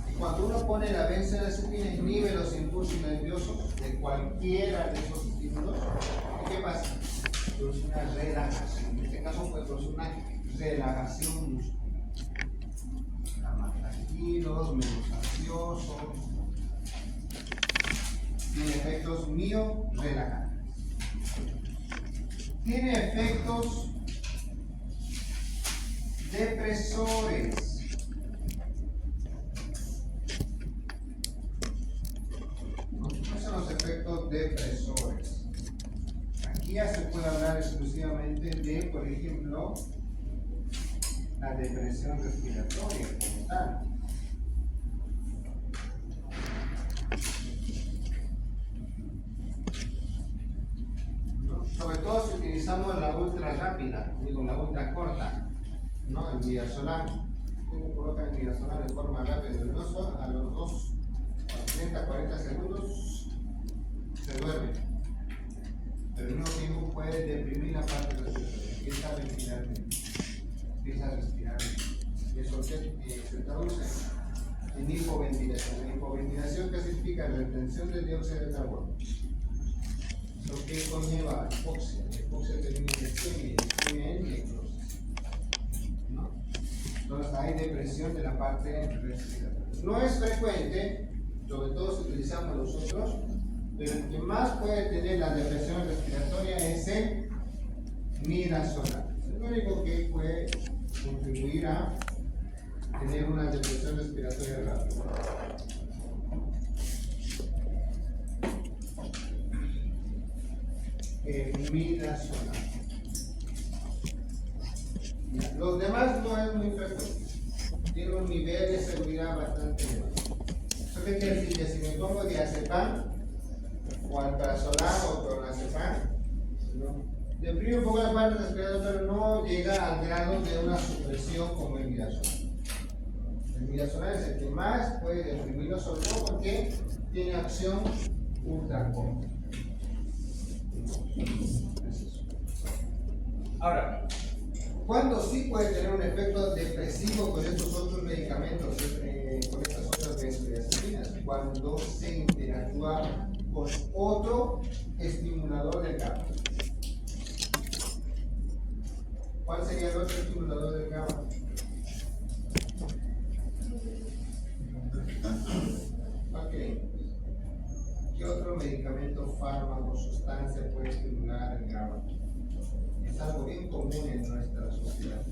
Y cuando uno pone la benzodiazepina, inhibe los impulsos nerviosos de cualquiera de esos estímulos. ¿Y qué pasa? Produce una relajación. En este caso puede producir una relajación muscular. Están más tranquilos, menos ansiosos. Tiene efectos miorelajantes. Tiene efectos depresores. ¿Cuáles son los efectos depresores? Y ya se puede hablar exclusivamente de, por ejemplo, la depresión respiratoria como tal. ¿No? Sobre todo si utilizamos la ultra rápida, digo la ultra corta, ¿no? El midazolam. Uno coloca el midazolam de forma rápida y dolorosa, a los 30-40 segundos se duerme. Pero al mismo tiempo puede deprimir la parte respiratoria, empieza a ventilar, empieza a respirar. Eso se traduce en hipoventilación. La hipoventilación, ¿qué significa? Retención de dióxido de carbono. Lo que conlleva hipoxia. La hipoxia termina en isquemia en necrosis. ¿No? Entonces hay depresión de la parte respiratoria. No es frecuente, sobre todo si utilizamos nosotros, pero el que más puede tener la depresión respiratoria es el midazolam. Es el único que puede contribuir a tener una depresión respiratoria rápida. El midazolam. Los demás no es muy frecuente. Tiene un nivel de seguridad bastante elevado. ¿Eso qué quiere decir? Que si me pongo diazepam o alprazolam o clonazepam, ¿no? Deprime un poco la parte respiratoria, pero no llega al grado de una supresión como el midazolam. El midazolam es el que más puede deprimirlo, sobre todo porque tiene acción ultra corta. Ahora, ¿cuándo sí puede tener un efecto depresivo con estos otros medicamentos, con estas otras benzodiazepinas? Cuando se interactúa con otro estimulador del GABA. ¿Cuál sería el otro estimulador del GABA? Ok. ¿Qué otro medicamento, fármaco, sustancia puede estimular el GABA? Es algo bien común en nuestra sociedad.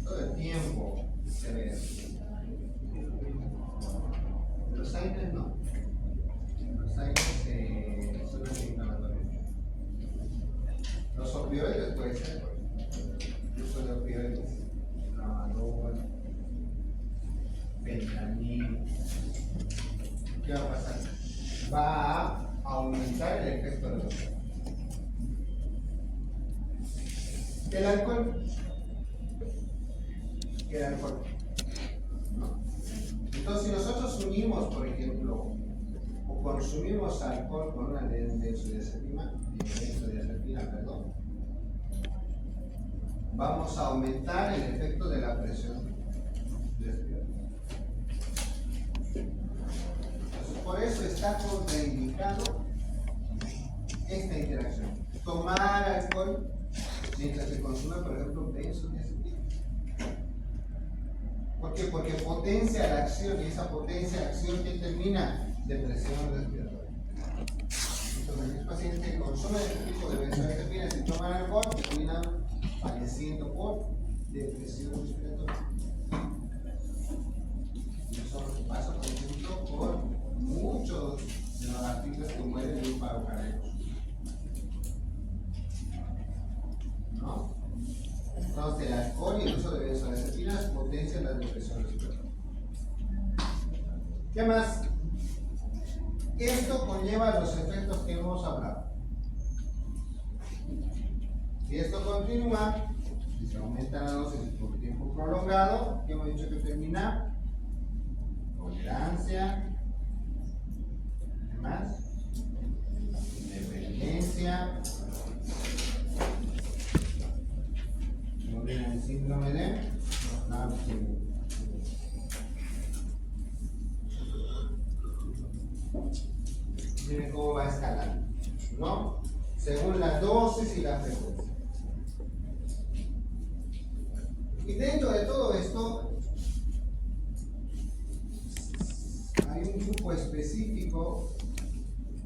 Todo el tiempo se ve eso. Los AINES no. Los AINES son antiinflamatorios. Los opioides puede ser. El uso de opioides, tramadol, fentanil. ¿Qué va a pasar? Va a aumentar el efecto de los opioides. El alcohol. El alcohol. ¿No? Entonces, si nosotros unimos, por ejemplo, o consumimos alcohol con una benzodiazepina, perdón, vamos a aumentar el efecto de la presión respiratoria. Entonces, por eso está contraindicado esta interacción. Tomar alcohol mientras se consume, por ejemplo, benzodiazepina. ¿Por qué? Porque potencia la acción y esa potencia de acción que termina depresión respiratoria. Entonces, los pacientes que consumen este tipo de benzodiazepinas y toman alcohol terminan falleciendo por depresión respiratoria. Y eso es lo que pasa, por ejemplo, con muchos de los artistas que mueren de un paro cardíaco. ¿No? Entonces, el alcohol y el uso de benzodiazepinas potencian la depresión respiratoria. ¿Qué más? Esto conlleva los efectos que hemos hablado. Si esto continúa, si se aumenta la dosis por tiempo prolongado, ¿qué hemos dicho que termina? Tolerancia, ¿qué más? Dependencia. No viene el síndrome de abstinencia. Miren cómo va escalando, ¿no? Según la dosis y la frecuencia. Y dentro de todo esto, hay un grupo específico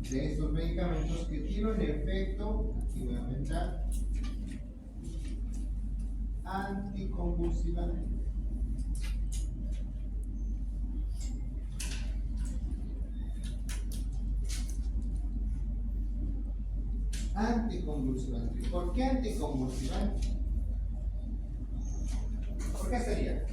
de estos medicamentos que tienen un efecto, aquí voy a aumentar, anticonvulsivante. Anticonvulsivante. ¿Por qué anticonvulsivante? ¿Por qué sería?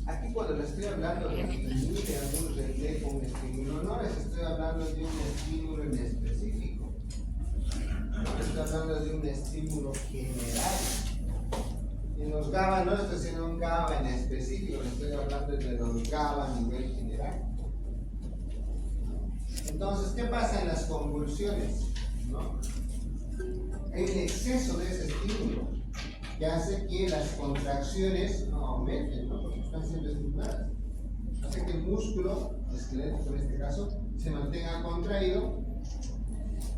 Aquí cuando les estoy hablando de que inhibe algún reflejo, un estímulo, no les estoy hablando de un estímulo en específico. No les estoy hablando de un estímulo general. En los GABA no estoy haciendo un GABA en específico, les estoy hablando de los GABA a nivel general. Entonces, ¿qué pasa en las convulsiones? ¿No? Hay un exceso de ese estímulo que hace que las contracciones no aumenten, ¿no? Porque están siendo estimuladas. Hace que el músculo esquelético, en este caso, se mantenga contraído,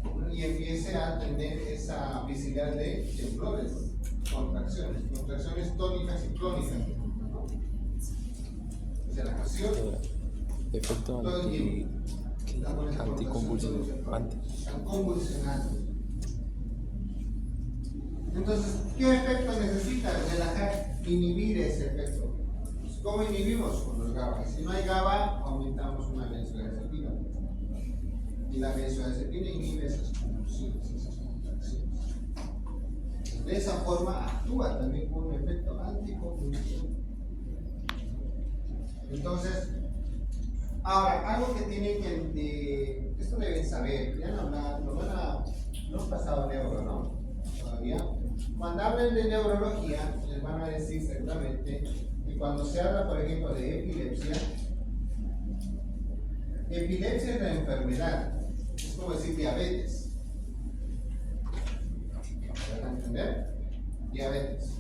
¿no? Y empiece a tener esa visibilidad de temblores, contracciones tónicas y clónicas, ¿no? Relajación. Efecto Todo el tiempo. anticonvulsivante. Están convulsionando. Entonces, ¿qué efecto necesita? Relajar, inhibir ese efecto. ¿Cómo inhibimos? Con los GABA. Si no hay GABA, aumentamos una benzodiazepina. Y la benzodiazepina inhibe esas convulsiones, esas contracciones. De esa forma actúa también con un efecto anticonvulsivo. Entonces, ahora, algo que tienen que, esto deben saber, ya no han pasado neuro, ¿no? Todavía. Cuando hablen de neurología, les van a decir seguramente que cuando se habla, por ejemplo, de epilepsia es la enfermedad, es como decir diabetes. ¿Van a entender? Diabetes.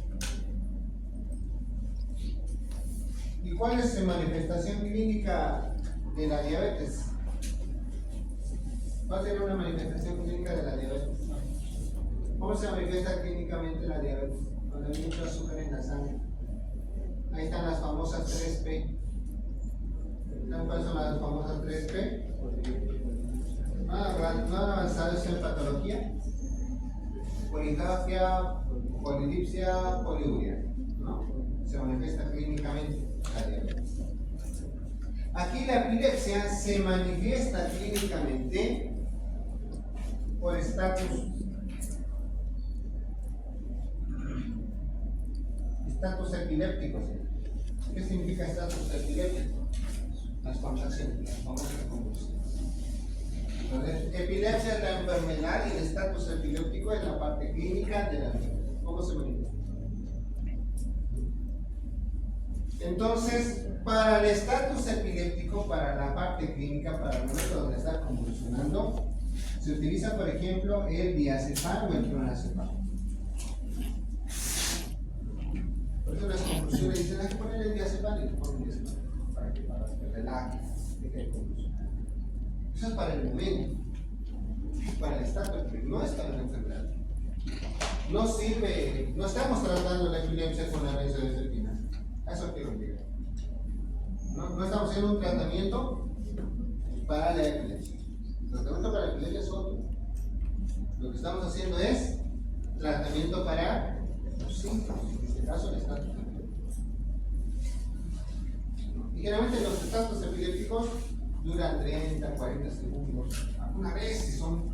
¿Y cuál es la manifestación clínica de la diabetes? ¿Cuál sería una manifestación clínica de la diabetes? ¿Cómo se manifiesta clínicamente la diabetes? Cuando hay mucho azúcar en la sangre. Ahí están las famosas 3P. ¿Saben cuáles son las famosas 3P? ¿No han avanzado eso en patología? Poligrafia, polidipsia, poliuria, ¿no? Se manifiesta clínicamente la diabetes. Aquí la epilepsia se manifiesta clínicamente por estatus epilépticos. ¿Qué significa estatus epiléptico? Las contracciones, las famosas convulsiones. Entonces, epilepsia es la enfermedad y el estatus epiléptico es la parte clínica de la enfermedad. ¿Cómo se manifiesta? Entonces, para el estatus epiléptico, para la parte clínica, para el momento donde está convulsionando, se utiliza, por ejemplo, el diazepam o el clonazepam. Por eso las convulsiones dicen, hay que poner el diazepam y le ponen diazepam para que relaje, deje de convulsionar. Eso es para el momento, para el estatus epiléptico, no es para la enfermedad. No sirve, no estamos tratando la epilepsia con la benzodiazepina. Eso quiero decir. No estamos haciendo un tratamiento para la epilepsia. El tratamiento para la epilepsia es otro. Lo que estamos haciendo es tratamiento para los síntomas, en este caso el estatus epiléptico. Y generalmente los estatus epilépticos duran 30, 40 segundos. Alguna vez, si son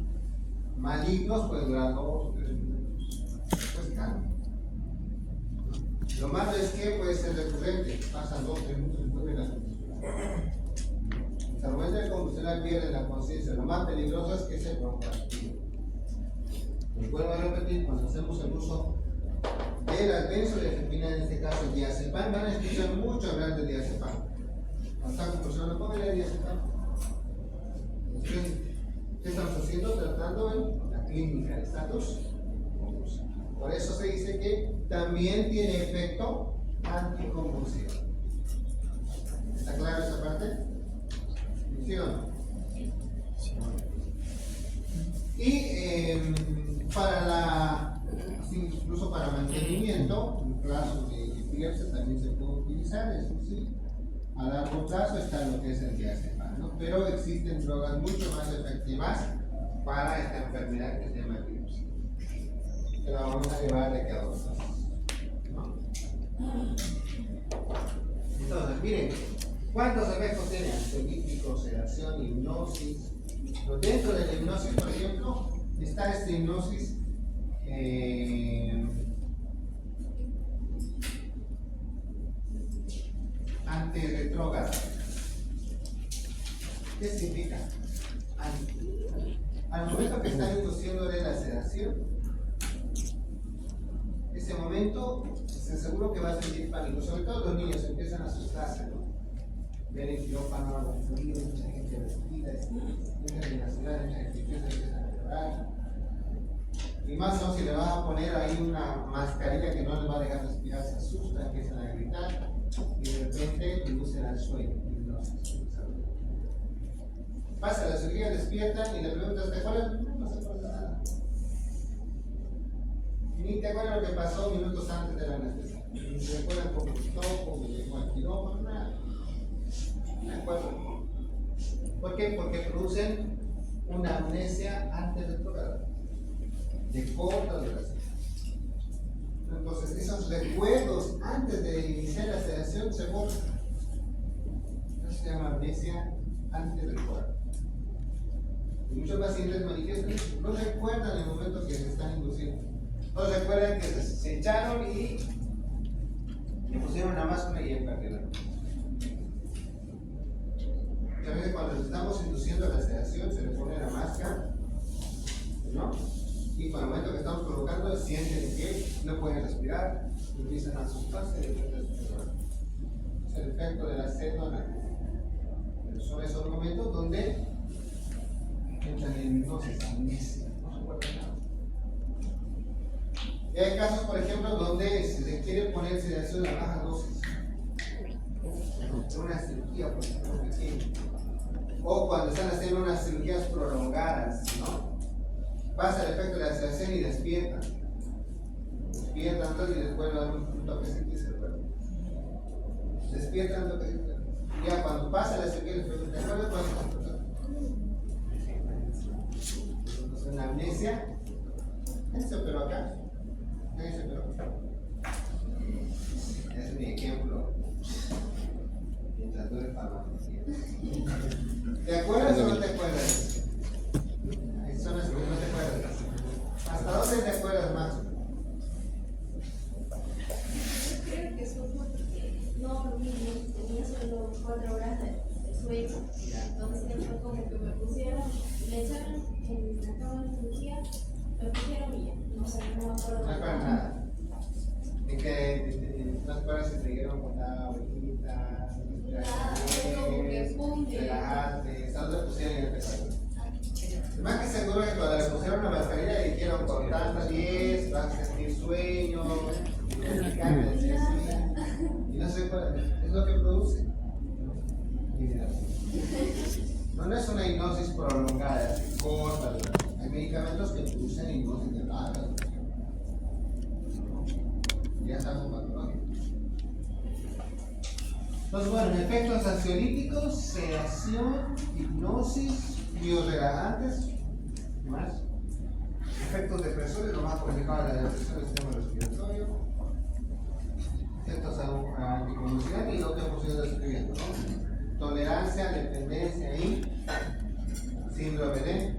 malignos, puede durar 2 o 3 minutos. Después cambia. Lo malo es que puede ser recurrente, pasan 2 o 3 minutos y vuelven a convulsionar. Hasta el momento de convulsionar pierde la conciencia. Lo más peligroso es que se broncoactiva. Les vuelvo a repetir, cuando hacemos el uso de la benzodiazepina, en este caso diazepam, van a escuchar mucho hablar de diazepam. Cuando están convulsionando, pónganle diazepam. Entonces, ¿qué estamos haciendo? Tratando en la clínica de estatus. Por eso se dice que también tiene efecto anticonvulsivo. ¿Está claro esa parte? ¿Sí o no? Y incluso para mantenimiento, en caso de epilepsia también se puede utilizar, eso sí. A largo plazo está lo que es el diazepam, ¿no? Pero existen drogas mucho más efectivas para esta enfermedad que se llama epilepsia. Que la vamos a llevar de cada 2 meses, ¿no? Entonces, miren, ¿cuántos efectos tiene? Ansiolíticos, sedación, hipnosis, Pero dentro de la hipnosis, por ejemplo, está esta hipnosis antirretrógrada. ¿Qué significa? Al momento que están induciéndole la sedación, ese momento se aseguro que va a sentir pánico, sobre todo los niños empiezan a asustarse, ¿no? Ven el quirófano, algo fluido, mucha gente vestida, mucha privacidad, mucha gente empieza a llorar. Y más aún si le vas a poner ahí una mascarilla que no les va a dejar respirar, se asusta, empiezan a gritar y de repente inducen al sueño. Pasa la cirugía, despiertan y le preguntas, ¿te acuerdas? No se acuerda nada. Ni te acuerdas lo que pasó minutos antes de la anestesia. Ni se acuerdan cómo gustó, cómo llegó al quirófano, nada. No me acuerdo. ¿Por qué? Porque producen una amnesia antirretrógrada, de corta duración. Entonces, esos recuerdos antes de iniciar la sedación se borran. Eso se llama amnesia antirretrógrada. Y muchos pacientes manifiestan eso, no recuerdan el momento que se están induciendo. No recuerdan que se echaron y le pusieron una máscara y ya perdieron. A veces cuando estamos induciendo la sedación se le pone la máscara, ¿no? Y para el momento que estamos provocando sienten que no pueden respirar, empiezan a asustarse y es el efecto de la cédula. Pero son esos momentos donde entran en hipnosis, amnesia, no se acuerdan nada. Y hay casos, por ejemplo, donde se le quiere poner sedación a baja dosis. Una cirugía, por ejemplo, pequeña. O cuando están haciendo unas cirugías prolongadas, ¿no? Pasa el efecto de la sedación y despiertan. Despiertan y después le dan un toquecito y se recuerdan. Despiertan un toquecito. Ya cuando pasa la cirugía, les preguntan, ¿te acuerdas cuando se despertó? Entonces, la amnesia, ¿quién se operó acá? ¿Quién se operó acá? Ese es mi ejemplo. Mientras dure farmacología. ¿Te acuerdas o no te acuerdas? Son las que no te acuerdas. ¿Hasta dónde te acuerdas más? Yo creo que eso fue porque no dormí, tenía solo 4 horas de sueño. Entonces fue como que me pusieron, me echaron en la cama de cirugía, me pusieron y ya. No sé, no me acuerdo. No te acuerdas nada. ¿De qué? ¿No te acuerdas si te dieron con la abuelita? Relajaste, ¿dónde pusieron en el pesado? Más que seguro que cuando le pusieron la mascarilla le dijeron con tantas 10 vas a sentir sueño, y no sé cuál es lo que produce. No es una hipnosis prolongada, corta. Hay medicamentos que producen hipnosis de larga duración. Ya estamos patológicos. Entonces, bueno, efectos ansiolíticos, sedación, hipnosis, biorelajantes, ¿qué más? Efectos depresores, lo más complicado de la depresión es el sistema respiratorio, efectos anticonvulsivantes y lo que hemos ido describiendo, ¿no? Tolerancia, dependencia y síndrome de